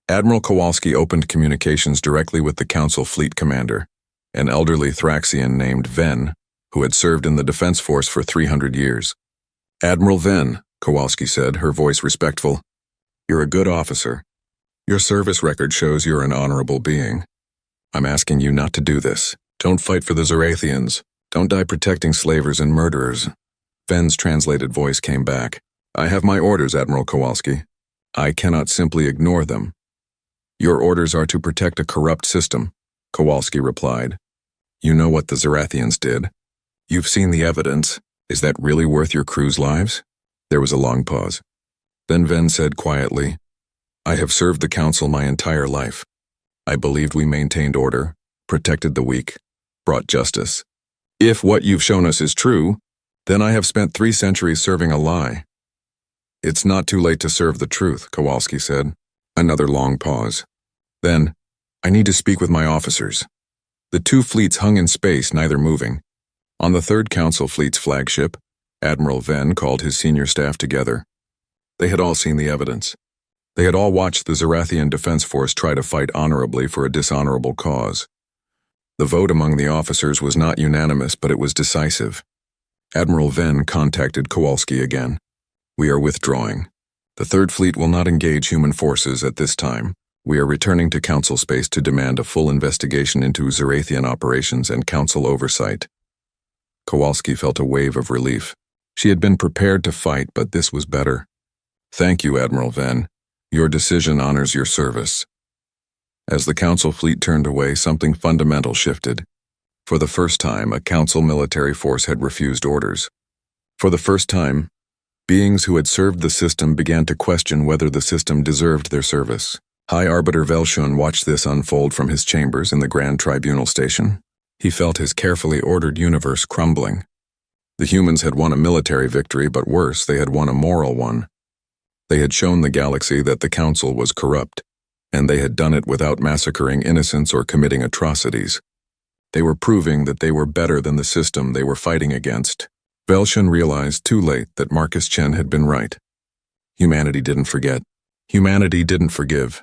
Admiral Kowalski opened communications directly with the Council fleet commander, an elderly Thraxian named Ven, who had served in the Defense Force for 300 years. Admiral Ven, Kowalski said, her voice respectful, you're a good officer. Your service record shows you're an honorable being. I'm asking you not to do this. Don't fight for the Zerathians. Don't die protecting slavers and murderers. Ven's translated voice came back. I have my orders, Admiral Kowalski. I cannot simply ignore them. Your orders are to protect a corrupt system, Kowalski replied. You know what the Zerathians did. You've seen the evidence. Is that really worth your crew's lives? There was a long pause. Then Ven said quietly, I have served the Council my entire life. I believed we maintained order, protected the weak, brought justice. If what you've shown us is true, then I have spent 3 centuries serving a lie. It's not too late to serve the truth, Kowalski said. Another long pause. Then, I need to speak with my officers. The 2 fleets hung in space, neither moving. On the Third Council fleet's flagship, Admiral Ven called his senior staff together. They had all seen the evidence. They had all watched the Zerathian Defense Force try to fight honorably for a dishonorable cause. The vote among the officers was not unanimous, but it was decisive. Admiral Ven contacted Kowalski again. We are withdrawing. The Third Fleet will not engage human forces at this time. We are returning to Council space to demand a full investigation into Zerathian operations and Council oversight. Kowalski felt a wave of relief. She had been prepared to fight, but this was better. Thank you, Admiral Venn. Your decision honors your service. As the Council fleet turned away, something fundamental shifted. For the first time, a Council military force had refused orders. For the first time, beings who had served the system began to question whether the system deserved their service. High Arbiter Velshun watched this unfold from his chambers in the Grand Tribunal Station. He felt his carefully ordered universe crumbling. The humans had won a military victory, but worse, they had won a moral one. They had shown the galaxy that the Council was corrupt, and they had done it without massacring innocents or committing atrocities. They were proving that they were better than the system they were fighting against. Velshun realized too late that Marcus Chen had been right. Humanity didn't forget. Humanity didn't forgive.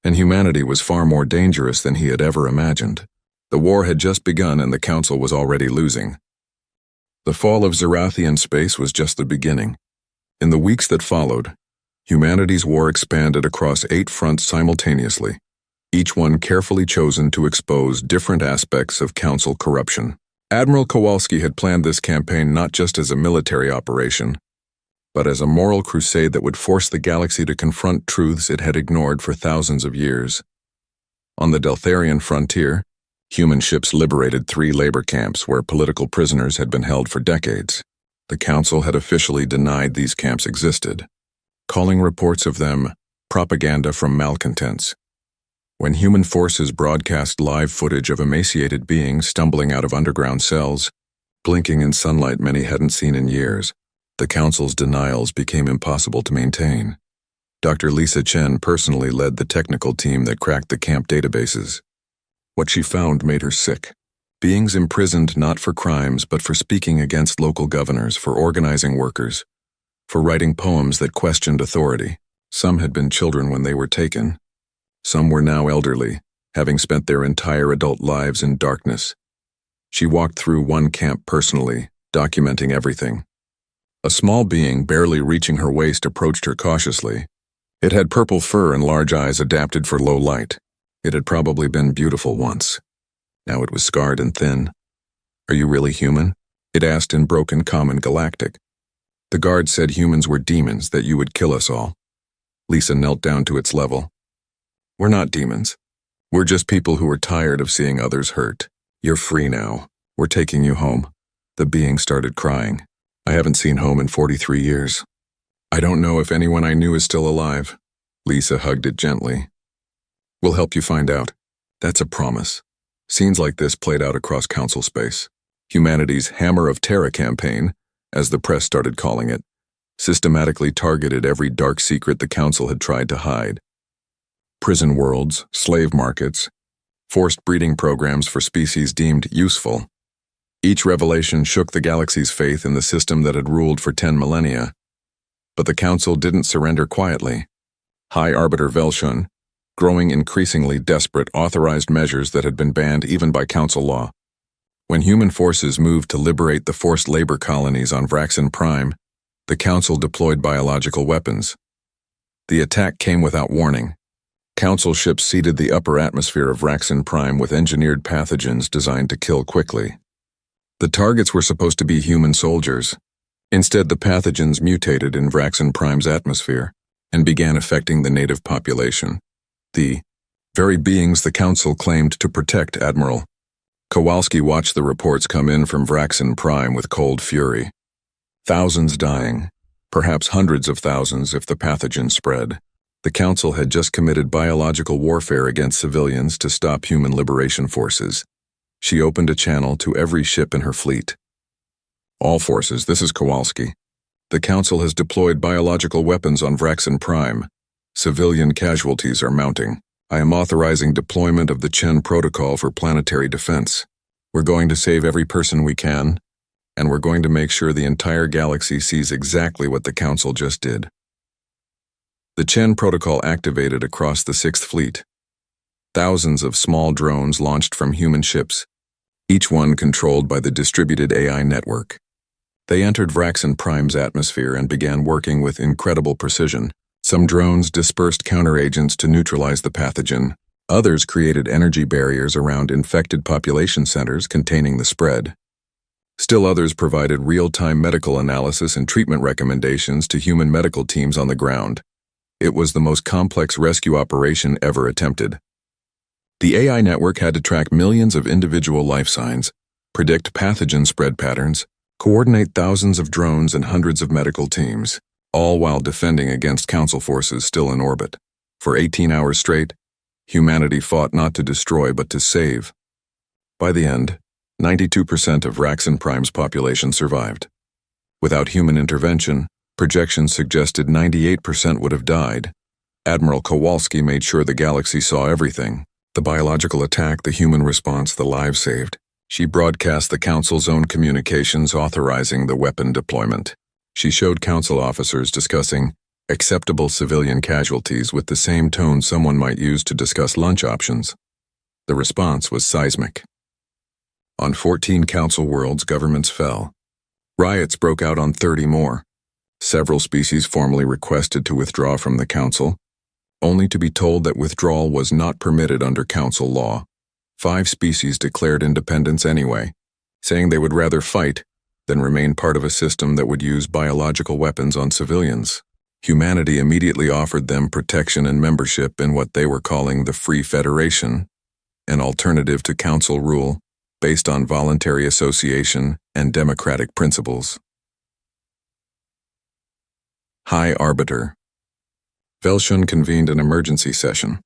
And humanity was far more dangerous than he had ever imagined. The war had just begun and the Council was already losing. The fall of Zerathian space was just the beginning. In the weeks that followed, humanity's war expanded across 8 fronts simultaneously, each one carefully chosen to expose different aspects of Council corruption. Admiral Kowalski had planned this campaign not just as a military operation, but as a moral crusade that would force the galaxy to confront truths it had ignored for thousands of years. On the Deltharian frontier, human ships liberated 3 labor camps where political prisoners had been held for decades. The Council had officially denied these camps existed, calling reports of them propaganda from malcontents. When human forces broadcast live footage of emaciated beings stumbling out of underground cells, blinking in sunlight many hadn't seen in years, the Council's denials became impossible to maintain. Dr. Lisa Chen personally led the technical team that cracked the camp databases. What she found made her sick. Beings imprisoned not for crimes but for speaking against local governors, for organizing workers, for writing poems that questioned authority. Some had been children when they were taken. Some were now elderly, having spent their entire adult lives in darkness. She walked through one camp personally, documenting everything. A small being, barely reaching her waist, approached her cautiously. It had purple fur and large eyes adapted for low light. It had probably been beautiful once. Now it was scarred and thin. "Are you really human?" it asked in broken common galactic. The guard said humans were demons, that you would kill us all. Lisa knelt down to its level. "We're not demons. We're just people who are tired of seeing others hurt. You're free now. We're taking you home." The being started crying. "I haven't seen home in 43 years. I don't know if anyone I knew is still alive." Lisa hugged it gently. "We'll help you find out. That's a promise." Scenes like this played out across Council space. Humanity's Hammer of Terra campaign, as the press started calling it, systematically targeted every dark secret the Council had tried to hide. Prison worlds, slave markets, forced breeding programs for species deemed useful. Each revelation shook the galaxy's faith in the system that had ruled for 10 millennia. But the Council didn't surrender quietly. High Arbiter Velshun, growing increasingly desperate, authorized measures that had been banned even by Council law. When human forces moved to liberate the forced labor colonies on Vraxin Prime, the Council deployed biological weapons. The attack came without warning. Council ships seeded the upper atmosphere of Vraxin Prime with engineered pathogens designed to kill quickly. The targets were supposed to be human soldiers. Instead, the pathogens mutated in Vraxin Prime's atmosphere and began affecting the native population. The very beings the Council claimed to protect, Admiral. Kowalski watched the reports come in from Vraxin Prime with cold fury. Thousands dying, perhaps hundreds of thousands if the pathogen spread. The Council had just committed biological warfare against civilians to stop human liberation forces. She opened a channel to every ship in her fleet. "All forces, this is Kowalski. The Council has deployed biological weapons on Vraxin Prime. Civilian casualties are mounting. I am authorizing deployment of the Chen Protocol for planetary defense. We're going to save every person we can, and we're going to make sure the entire galaxy sees exactly what the Council just did." The Chen Protocol activated across the 6th Fleet. Thousands of small drones launched from human ships, each one controlled by the distributed AI network. They entered Vraxin Prime's atmosphere and began working with incredible precision, Some drones dispersed counteragents to neutralize the pathogen. Others created energy barriers around infected population centers containing the spread. Still others provided real-time medical analysis and treatment recommendations to human medical teams on the ground. It was the most complex rescue operation ever attempted. The AI network had to track millions of individual life signs, predict pathogen spread patterns, coordinate thousands of drones and hundreds of medical teams, all while defending against Council forces still in orbit. For 18 hours straight, humanity fought not to destroy but to save. By the end, 92% of Raxon Prime's population survived. Without human intervention, projections suggested 98% would have died. Admiral Kowalski made sure the galaxy saw everything: the biological attack, the human response, the lives saved. She broadcast the Council's own communications authorizing the weapon deployment. She showed Council officers discussing acceptable civilian casualties with the same tone someone might use to discuss lunch options. The response was seismic. On 14 Council worlds, governments fell. Riots broke out on 30 more. Several species formally requested to withdraw from the Council, only to be told that withdrawal was not permitted under Council law. 5 species declared independence anyway, saying they would rather fight than remain part of a system that would use biological weapons on civilians. Humanity immediately offered them protection and membership in what they were calling the Free Federation, an alternative to Council rule based on voluntary association and democratic principles. High Arbiter. Velshun convened an emergency session.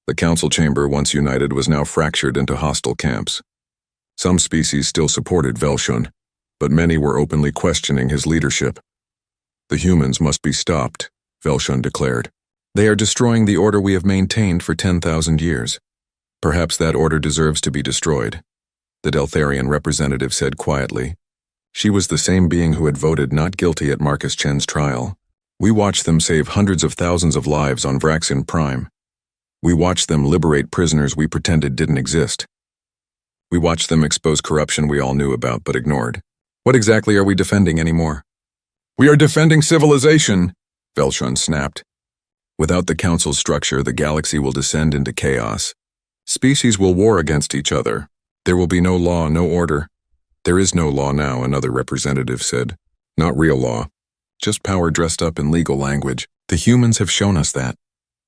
The Council chamber, once united, was now fractured into hostile camps. Some species still supported Velshun, but many were openly questioning his leadership. The humans must be stopped, Velshun declared. They are destroying the order we have maintained for 10,000 years. Perhaps that order deserves to be destroyed, the Deltharian representative said quietly. She was the same being who had voted not guilty at Marcus Chen's trial. We watched them save hundreds of thousands of lives on Vraxin Prime. We watched them liberate prisoners we pretended didn't exist. We watched them expose corruption we all knew about but ignored. What exactly are we defending anymore? We are defending civilization, Velshun snapped. Without the Council's structure, the galaxy will descend into chaos. Species will war against each other. There will be no law, no order. There is no law now, another representative said. Not real law. Just power dressed up in legal language. The humans have shown us that.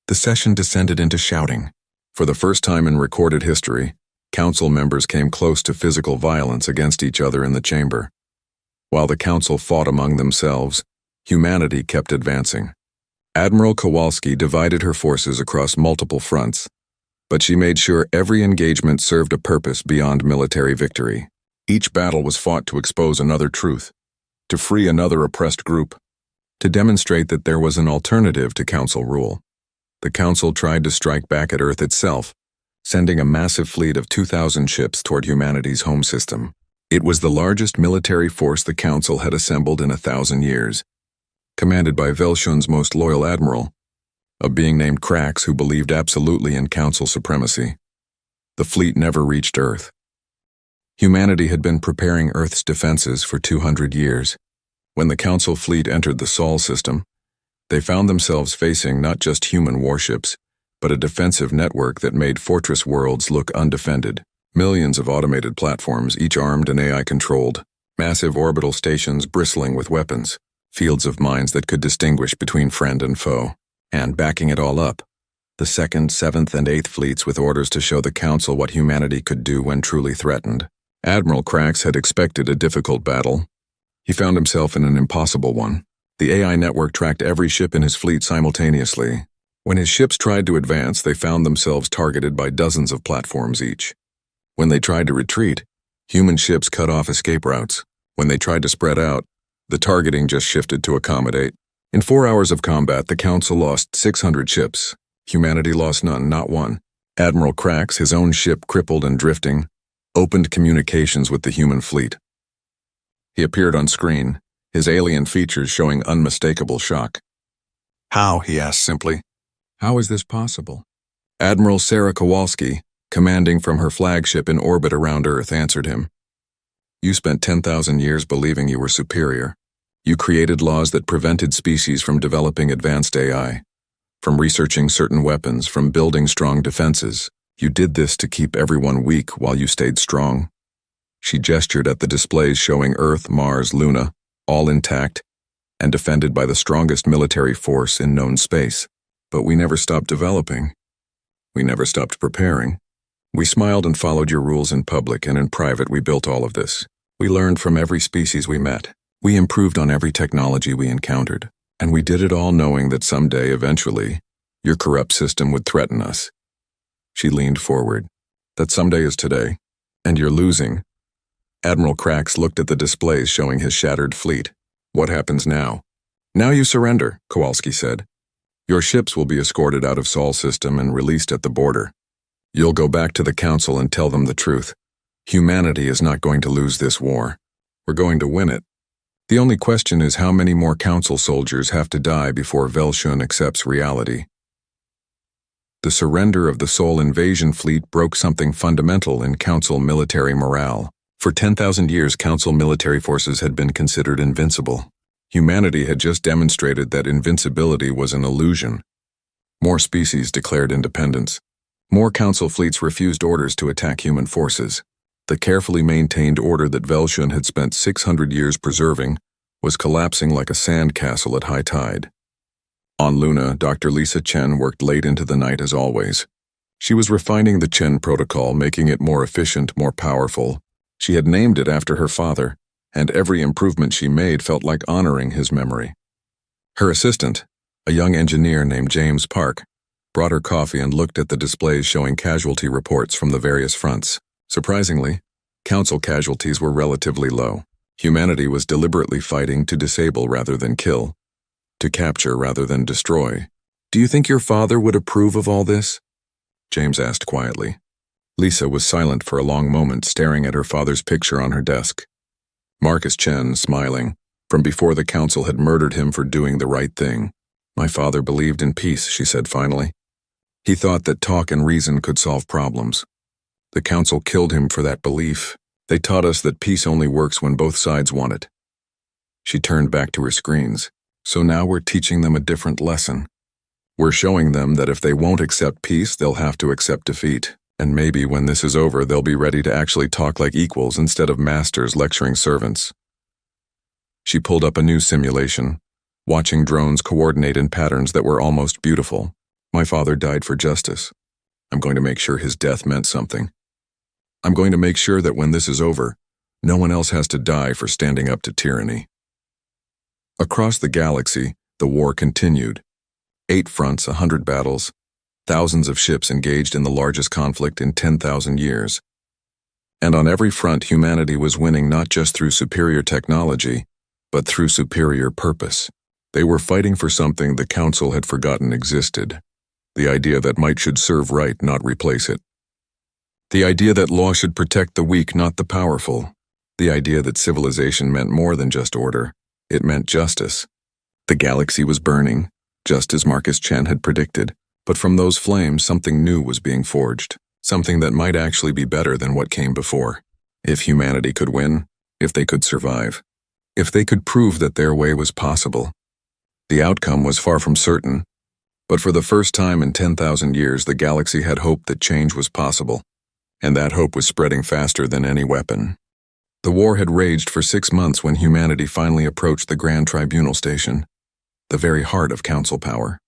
The session descended into shouting. For the first time in recorded history, Council members came close to physical violence against each other in the chamber. While the Council fought among themselves, humanity kept advancing. Admiral Kowalski divided her forces across multiple fronts, but she made sure every engagement served a purpose beyond military victory. Each battle was fought to expose another truth, to free another oppressed group, to demonstrate that there was an alternative to Council rule. The Council tried to strike back at Earth itself, sending a massive fleet of 2,000 ships toward humanity's home system. It was the largest military force the Council had assembled in 1,000 years, commanded by Velshun's most loyal admiral, a being named Krax who believed absolutely in Council supremacy. The fleet never reached Earth. Humanity had been preparing Earth's defenses for 200 years. When the Council fleet entered the Sol system, they found themselves facing not just human warships, but a defensive network that made fortress worlds look undefended. Millions of automated platforms, each armed and AI-controlled, massive orbital stations bristling with weapons, fields of mines that could distinguish between friend and foe. And backing it all up, the 2nd, 7th, and 8th fleets with orders to show the Council what humanity could do when truly threatened. Admiral Krax had expected a difficult battle. He found himself in an impossible one. The AI network tracked every ship in his fleet simultaneously. When his ships tried to advance, they found themselves targeted by dozens of platforms each. When they tried to retreat, human ships cut off escape routes. When they tried to spread out, the targeting just shifted to accommodate. In 4 hours of combat, the Council lost 600 ships. Humanity lost none, not one. Admiral Krax, his own ship crippled and drifting, opened communications with the human fleet. He appeared on screen, his alien features showing unmistakable shock. How, he asked simply. How is this possible? Admiral Sarah Kowalski, commanding from her flagship in orbit around Earth, answered him. You spent 10,000 years believing you were superior. You created laws that prevented species from developing advanced AI. From researching certain weapons, from building strong defenses. You did this to keep everyone weak while you stayed strong. She gestured at the displays showing Earth, Mars, Luna, all intact and defended by the strongest military force in known space. But we never stopped developing. We never stopped preparing. We smiled and followed your rules in public, and in private we built all of this. We learned from every species we met. We improved on every technology we encountered. And we did it all knowing that someday, eventually, your corrupt system would threaten us. She leaned forward. That someday is today. And you're losing. Admiral Krax looked at the displays showing his shattered fleet. What happens now? Now you surrender, Kowalski said. Your ships will be escorted out of Sol system and released at the border. You'll go back to the Council and tell them the truth. Humanity is not going to lose this war. We're going to win it. The only question is how many more Council soldiers have to die before Velshun accepts reality. The surrender of the Sol invasion fleet broke something fundamental in Council military morale. For 10,000 years, Council military forces had been considered invincible. Humanity had just demonstrated that invincibility was an illusion. More species declared independence. More Council fleets refused orders to attack human forces. The carefully maintained order that Velshun had spent 600 years preserving was collapsing like a sandcastle at high tide. On Luna, Dr. Lisa Chen worked late into the night as always. She was refining the Chen protocol, making it more efficient, more powerful. She had named it after her father, and every improvement she made felt like honoring his memory. Her assistant, a young engineer named James Park, brought her coffee and looked at the displays showing casualty reports from the various fronts. Surprisingly, Council casualties were relatively low. Humanity was deliberately fighting to disable rather than kill, to capture rather than destroy. Do you think your father would approve of all this? James asked quietly. Lisa was silent for a long moment, staring at her father's picture on her desk. Marcus Chen, smiling, from before the Council had murdered him for doing the right thing. My father believed in peace, she said finally. He thought that talk and reason could solve problems. The Council killed him for that belief. They taught us that peace only works when both sides want it. She turned back to her screens. So now we're teaching them a different lesson. We're showing them that if they won't accept peace, they'll have to accept defeat. And maybe when this is over, they'll be ready to actually talk like equals instead of masters lecturing servants. She pulled up a new simulation, watching drones coordinate in patterns that were almost beautiful. My father died for justice. I'm going to make sure his death meant something. I'm going to make sure that when this is over, no one else has to die for standing up to tyranny. Across the galaxy, the war continued. 8 fronts, 100 battles, thousands of ships engaged in the largest conflict in 10,000 years. And on every front, humanity was winning not just through superior technology, but through superior purpose. They were fighting for something the Council had forgotten existed. The idea that might should serve right, not replace it. The idea that law should protect the weak, not the powerful. The idea that civilization meant more than just order. It meant justice. The galaxy was burning, just as Marcus Chen had predicted. But from those flames, something new was being forged, something that might actually be better than what came before. If humanity could win, if they could survive, if they could prove that their way was possible. The outcome was far from certain, but for the first time in 10,000 years, the galaxy had hope that change was possible, and that hope was spreading faster than any weapon. The war had raged for 6 months when humanity finally approached the Grand Tribunal Station, the very heart of Council power.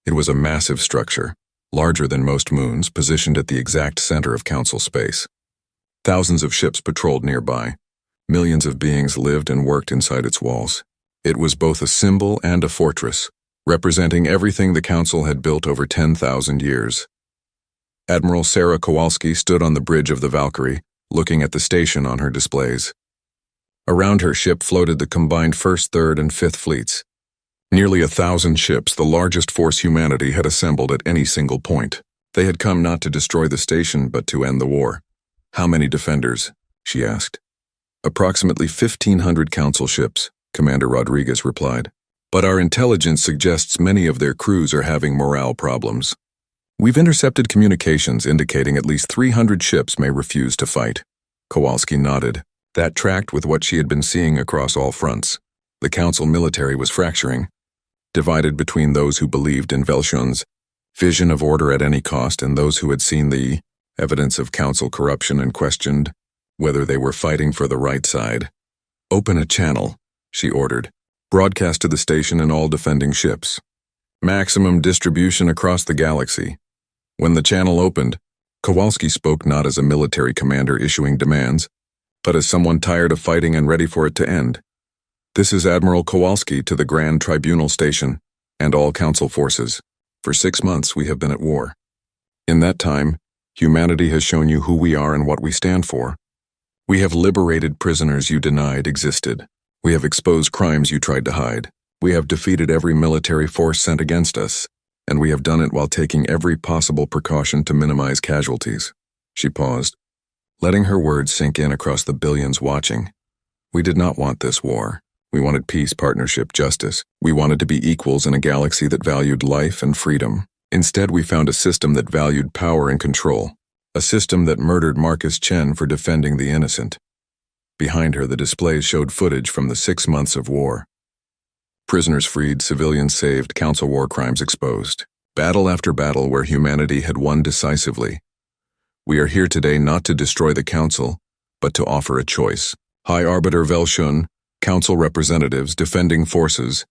It was a massive structure, larger than most moons, positioned at the exact center of Council space. Thousands of ships patrolled nearby. Millions of beings lived and worked inside its walls. It was both a symbol and a fortress, representing everything the Council had built over 10,000 years. Admiral Sarah Kowalski stood on the bridge of the Valkyrie, looking at the station on her displays. Around her ship floated the combined 1st, 3rd, and 5th fleets. Nearly 1,000 ships, the largest force humanity had assembled at any single point. They had come not to destroy the station, but to end the war. How many defenders? She asked. Approximately 1,500 Council ships, Commander Rodriguez replied. But our intelligence suggests many of their crews are having morale problems. We've intercepted communications indicating at least 300 ships may refuse to fight. Kowalski nodded. That tracked with what she had been seeing across all fronts. The Council military was fracturing. divided between those who believed in Velshun's vision of order at any cost and those who had seen the evidence of council corruption and questioned whether they were fighting for the right side. "Open a channel," she ordered. "Broadcast to the station and all defending ships. Maximum distribution across the galaxy." When the channel opened, Kowalski spoke not as a military commander issuing demands, but as someone tired of fighting and ready for it to end. "This is Admiral Kowalski to the Grand Tribunal Station and all council forces. For 6 months we have been at war. In that time, humanity has shown you who we are and what we stand for. We have liberated prisoners you denied existed. We have exposed crimes you tried to hide. We have defeated every military force sent against us, and we have done it while taking every possible precaution to minimize casualties." She paused, letting her words sink in across the billions watching. "We did not want this war. We wanted peace, partnership, justice. We wanted to be equals in a galaxy that valued life and freedom. Instead, we found a system that valued power and control. A system that murdered Marcus Chen for defending the innocent." Behind her, the displays showed footage from the 6 months of war. Prisoners freed, civilians saved, council war crimes exposed. Battle after battle where humanity had won decisively. "We are here today not to destroy the council, but to offer a choice. High Arbiter Velshun, council representatives, defending forces,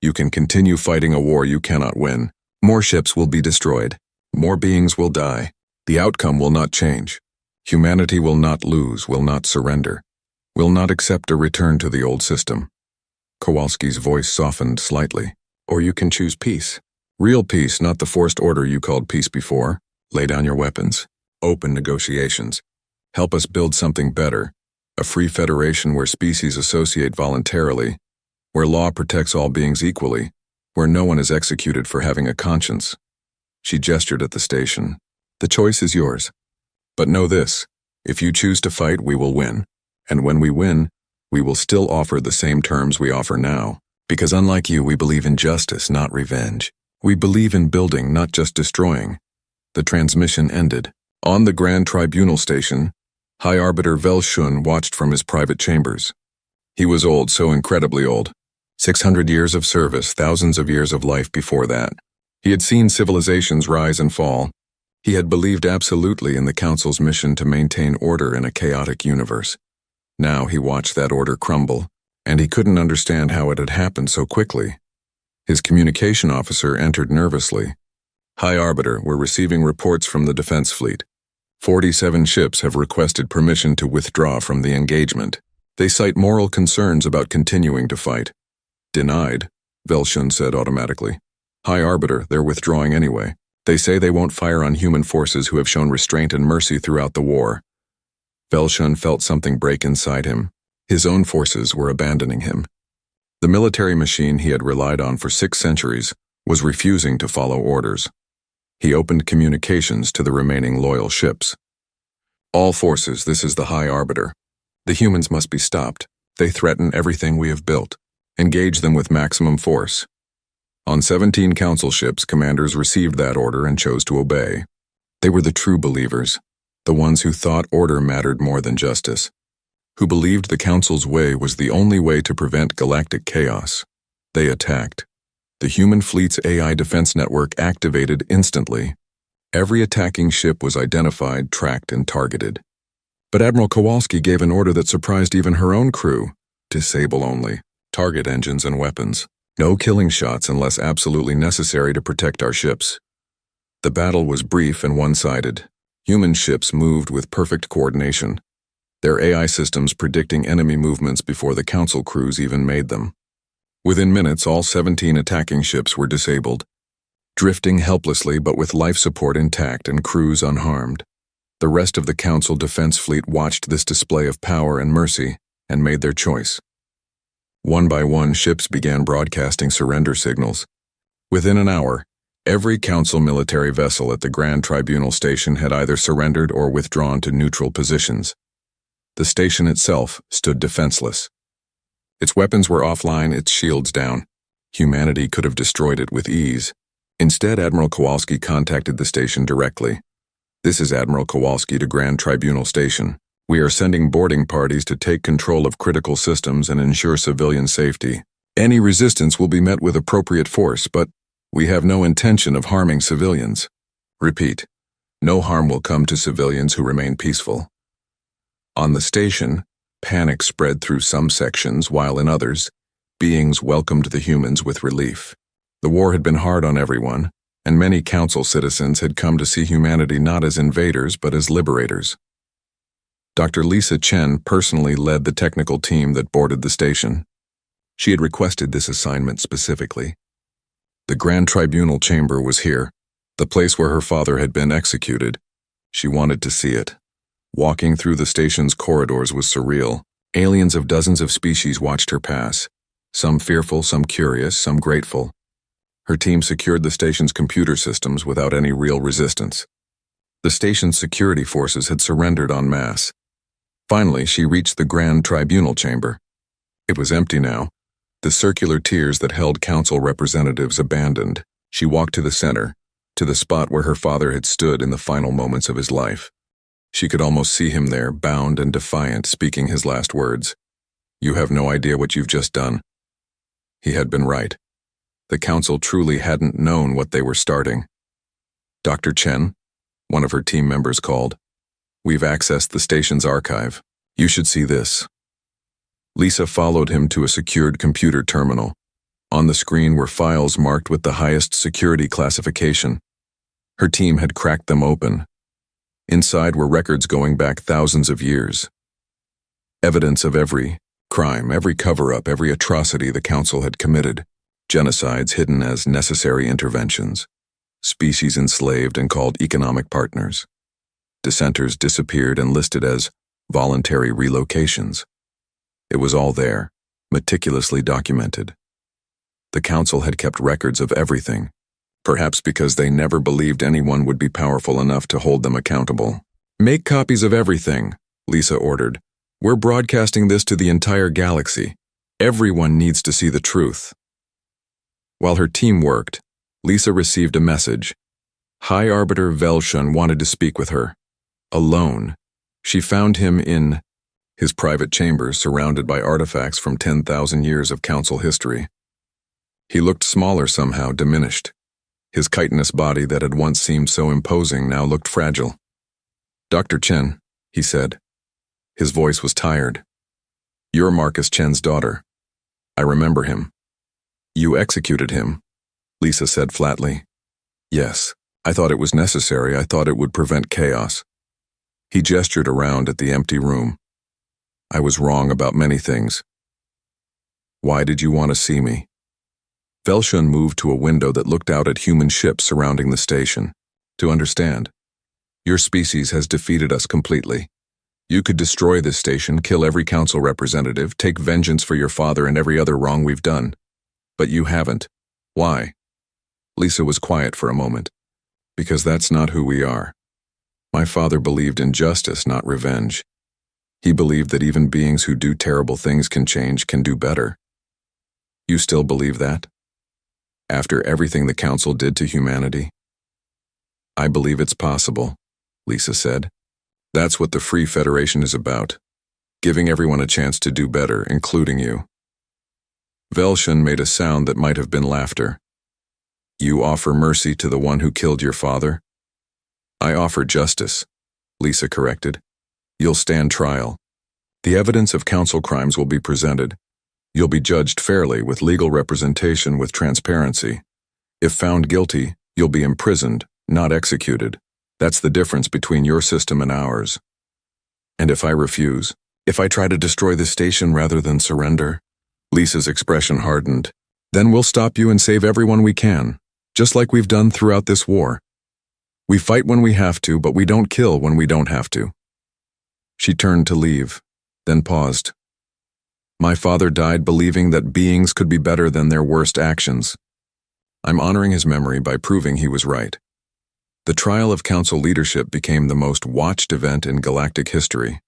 you can continue fighting a war you cannot win. More ships will be destroyed. More beings will die. The outcome will not change. Humanity will not lose, will not surrender, will not accept a return to the old system." Kowalski's voice softened slightly. "Or you can choose peace. Real peace, not the forced order you called peace before. Lay down your weapons. Open negotiations. Help us build something better. A free federation where species associate voluntarily, where law protects all beings equally, where no one is executed for having a conscience." She gestured at the station. "The choice is yours. But know this, if you choose to fight, we will win. And when we win, we will still offer the same terms we offer now. Because unlike you, we believe in justice, not revenge. We believe in building, not just destroying." The transmission ended. On the Grand Tribunal Station, High Arbiter Velshun watched from his private chambers. He was old, so incredibly old. 600 years of service, thousands of years of life before that. He had seen civilizations rise and fall. He had believed absolutely in the Council's mission to maintain order in a chaotic universe. Now he watched that order crumble, and he couldn't understand how it had happened so quickly. His communication officer entered nervously. "High Arbiter, we're receiving reports from the Defense Fleet. 47 ships have requested permission to withdraw from the engagement. They cite moral concerns about continuing to fight." "Denied," Velshun said automatically. "High Arbiter, they're withdrawing anyway. They say they won't fire on human forces who have shown restraint and mercy throughout the war." Velshun felt something break inside him. His own forces were abandoning him. The military machine he had relied on for 6 centuries was refusing to follow orders. He opened communications to the remaining loyal ships. "All forces, this is the High Arbiter. The humans must be stopped. They threaten everything we have built. Engage them with maximum force." On 17 council ships, commanders received that order and chose to obey. They were the true believers, the ones who thought order mattered more than justice, who believed the council's way was the only way to prevent galactic chaos. They attacked. The human fleet's AI defense network activated instantly. Every attacking ship was identified, tracked, and targeted. But Admiral Kowalski gave an order that surprised even her own crew. Disable only. Target engines and weapons. No killing shots unless absolutely necessary to protect our ships. The battle was brief and one-sided. Human ships moved with perfect coordination, their AI systems predicting enemy movements before the council crews even made them. Within minutes, all 17 attacking ships were disabled, drifting helplessly but with life support intact and crews unharmed. The rest of the council defense fleet watched this display of power and mercy and made their choice. One by one, ships began broadcasting surrender signals. Within an hour, every council military vessel at the Grand Tribunal Station had either surrendered or withdrawn to neutral positions. The station itself stood defenseless. Its weapons were offline, its shields down. Humanity could have destroyed it with ease. Instead, Admiral Kowalski contacted the station directly. "This is Admiral Kowalski to Grand Tribunal Station. We are sending boarding parties to take control of critical systems and ensure civilian safety. Any resistance will be met with appropriate force, but we have no intention of harming civilians. Repeat, no harm will come to civilians who remain peaceful. On the station, panic spread through some sections, while in others, beings welcomed the humans with relief. The war had been hard on everyone, and many council citizens had come to see humanity not as invaders but as liberators. Dr. Lisa Chen personally led the technical team that boarded the station. She had requested this assignment specifically. The Grand Tribunal chamber was here, the place where her father had been executed. She wanted to see it. Walking through the station's corridors was surreal. Aliens of dozens of species watched her pass, some fearful, some curious, some grateful. Her team secured the station's computer systems without any real resistance. The station's security forces had surrendered en masse. Finally, she reached the Grand Tribunal chamber. It was empty now, the circular tiers that held council representatives abandoned. She walked to the center, to the spot where her father had stood in the final moments of his life. She could almost see him there, bound and defiant, speaking his last words. "You have no idea what you've just done." He had been right. The council truly hadn't known what they were starting. "Dr. Chen," one of her team members called. "We've accessed the station's archive. You should see this." Lisa followed him to a secured computer terminal. On the screen were files marked with the highest security classification. Her team had cracked them open. Inside were records going back thousands of years. Evidence of every crime, every cover-up, every atrocity the council had committed. Genocides hidden as necessary interventions. Species enslaved and called economic partners. Dissenters disappeared and listed as voluntary relocations. It was all there, meticulously documented. The council had kept records of everything, perhaps because they never believed anyone would be powerful enough to hold them accountable. "Make copies of everything," Lisa ordered. "We're broadcasting this to the entire galaxy. Everyone needs to see the truth." While her team worked, Lisa received a message. High Arbiter Velshun wanted to speak with her. Alone. She found him in his private chamber, surrounded by artifacts from 10,000 years of council history. He looked smaller somehow, diminished. His chitinous body that had once seemed so imposing now looked fragile. "Dr. Chen," he said. His voice was tired. "You're Marcus Chen's daughter. I remember him." "You executed him," Lisa said flatly. "Yes, I thought it was necessary. I thought it would prevent chaos." He gestured around at the empty room. "I was wrong about many things." "Why did you want to see me?" Velshun moved to a window that looked out at human ships surrounding the station. "To understand. Your species has defeated us completely. You could destroy this station, kill every council representative, take vengeance for your father and every other wrong we've done. But you haven't. Why?" Lisa was quiet for a moment. "Because that's not who we are. My father believed in justice, not revenge. He believed that even beings who do terrible things can change, can do better. You still believe that? After everything the council did to humanity?" "I believe it's possible," Lisa said. "That's what the Free Federation is about. Giving everyone a chance to do better, including you." Velshun made a sound that might have been laughter. "You offer mercy to the one who killed your father?" "I offer justice," Lisa corrected. "You'll stand trial. The evidence of council crimes will be presented. You'll be judged fairly, with legal representation, with transparency. If found guilty, you'll be imprisoned, not executed. That's the difference between your system and ours." "And if I refuse? If I try to destroy the station rather than surrender?" Lisa's expression hardened. "Then we'll stop you and save everyone we can, just like we've done throughout this war. We fight when we have to, but we don't kill when we don't have to." She turned to leave, then paused. "My father died believing that beings could be better than their worst actions. I'm honoring his memory by proving he was right." The trial of council leadership became the most watched event in galactic history.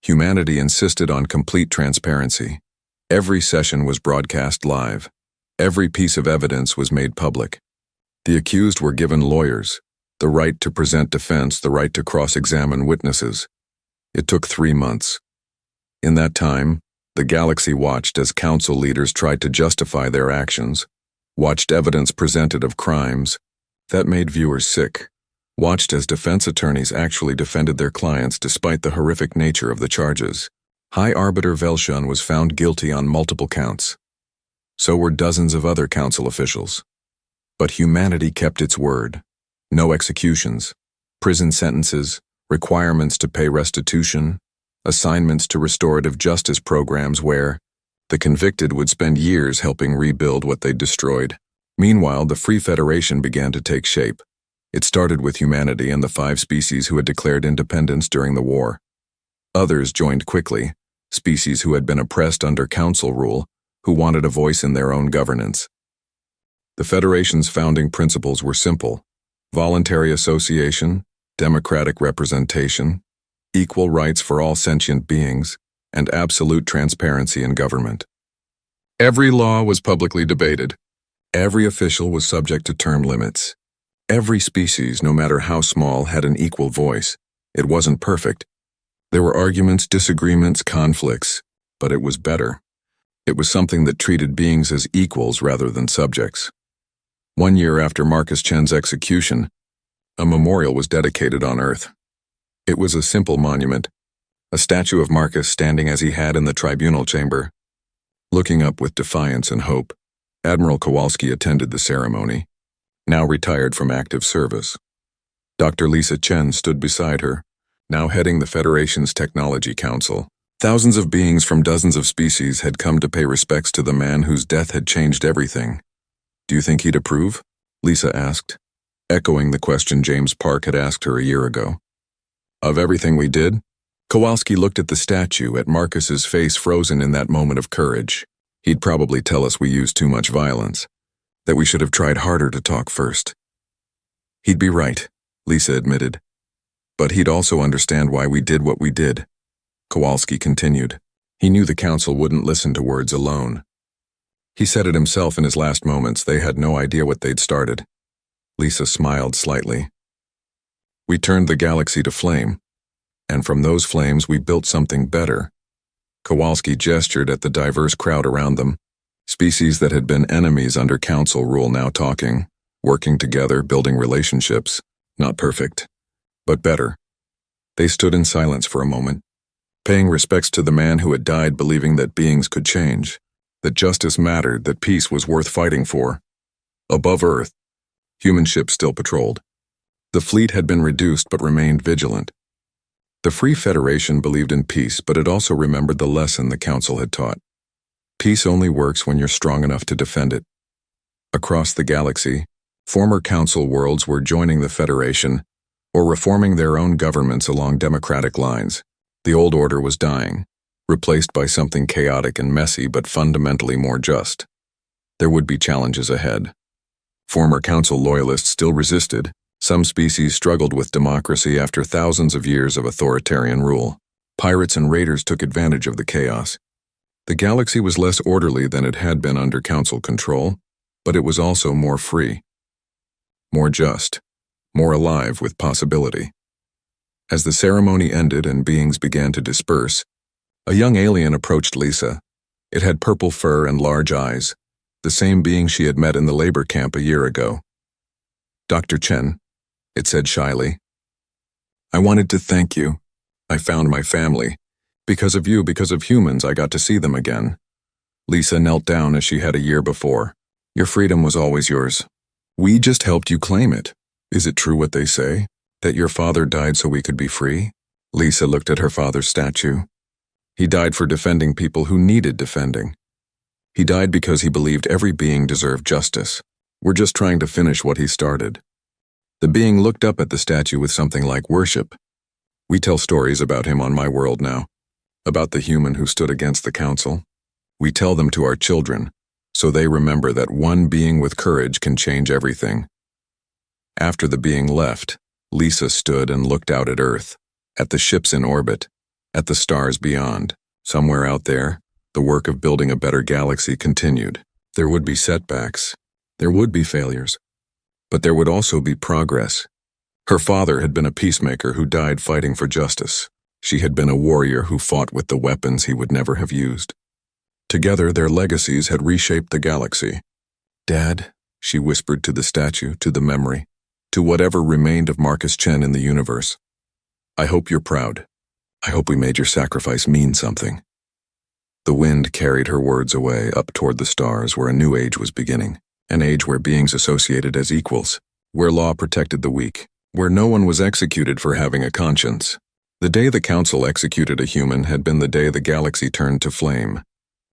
Humanity insisted on complete transparency. Every session was broadcast live. Every piece of evidence was made public. The accused were given lawyers, the right to present defense, the right to cross-examine witnesses. It took 3 months. In that time, The galaxy watched as council leaders tried to justify their actions, watched evidence presented of crimes that made viewers sick, watched as defense attorneys actually defended their clients despite the horrific nature of the charges. High Arbiter Velshun was found guilty on multiple counts. So were dozens of other council officials. But humanity kept its word. No executions, prison sentences, requirements to pay restitution, assignments to restorative justice programs where the convicted would spend years helping rebuild what they'd destroyed. Meanwhile, the Free Federation began to take shape. It started with humanity and the 5 species who had declared independence during the war. Others joined quickly, species who had been oppressed under council rule, who wanted a voice in their own governance. The Federation's founding principles were simple: voluntary association, democratic representation, equal rights for all sentient beings, and absolute transparency in government. Every law was publicly debated. Every official was subject to term limits. Every species, no matter how small, had an equal voice. It wasn't perfect. There were arguments, disagreements, conflicts, but it was better. It was something that treated beings as equals rather than subjects. 1 year after Marcus Chen's execution, a memorial was dedicated on Earth. It was a simple monument, a statue of Marcus standing as he had in the tribunal chamber. Looking up with defiance and hope, Admiral Kowalski attended the ceremony, now retired from active service. Dr. Lisa Chen stood beside her, now heading the Federation's Technology Council. Thousands of beings from dozens of species had come to pay respects to the man whose death had changed everything. "Do you think he'd approve?" Lisa asked, echoing the question James Park had asked her a year ago. "Of everything we did?" Kowalski looked at the statue, at Marcus's face frozen in that moment of courage. He'd probably tell us we used too much violence, that we should have tried harder to talk first. He'd be right, Lisa admitted. But he'd also understand why we did what we did. Kowalski continued. He knew the council wouldn't listen to words alone. He said it himself in his last moments. They had no idea what they'd started. Lisa smiled slightly. We turned the galaxy to flame, and from those flames we built something better. Kowalski gestured at the diverse crowd around them. Species that had been enemies under council rule now talking, working together, building relationships. Not perfect, but better. They stood in silence for a moment, paying respects to the man who had died, believing that beings could change, that justice mattered, that peace was worth fighting for. Above Earth, human ships still patrolled. The fleet had been reduced but remained vigilant. The Free Federation believed in peace, but it also remembered the lesson the Council had taught. Peace only works when you're strong enough to defend it. Across the galaxy, former Council worlds were joining the Federation or reforming their own governments along democratic lines. The old order was dying, replaced by something chaotic and messy but fundamentally more just. There would be challenges ahead. Former Council loyalists still resisted. Some species struggled with democracy after thousands of years of authoritarian rule. Pirates and raiders took advantage of the chaos. The galaxy was less orderly than it had been under Council control, but it was also more free, more just, more alive with possibility. As the ceremony ended and beings began to disperse, a young alien approached Lisa. It had purple fur and large eyes, the same being she had met in the labor camp a year ago. "Dr. Chen," it said shyly, "I wanted to thank you. I found my family. Because of you, because of humans, I got to see them again." Lisa knelt down as she had a year before. "Your freedom was always yours. We just helped you claim it. Is it true what they say? That your father died so we could be free?" Lisa looked at her father's statue. He died for defending people who needed defending. He died because he believed every being deserved justice. We're just trying to finish what he started. The being looked up at the statue with something like worship. We tell stories about him on my world now, about the human who stood against the Council. We tell them to our children, so they remember that one being with courage can change everything. After the being left, Lisa stood and looked out at Earth, at the ships in orbit, at the stars beyond. Somewhere out there, the work of building a better galaxy continued. There would be setbacks. There would be failures. But there would also be progress. Her father had been a peacemaker who died fighting for justice. She had been a warrior who fought with the weapons he would never have used. Together, their legacies had reshaped the galaxy. "Dad," she whispered to the statue, to the memory, to whatever remained of Marcus Chen in the universe. "I hope you're proud. I hope we made your sacrifice mean something." The wind carried her words away, up toward the stars, where a new age was beginning, an age where beings associated as equals, where law protected the weak, where no one was executed for having a conscience. The day the Council executed a human had been the day the galaxy turned to flame.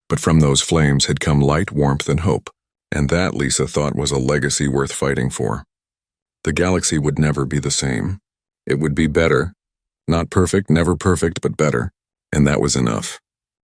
But from those flames had come light, warmth, and hope, and that, Lisa thought, was a legacy worth fighting for. The galaxy would never be the same. It would be better. Not perfect, never perfect, but better. And that was enough.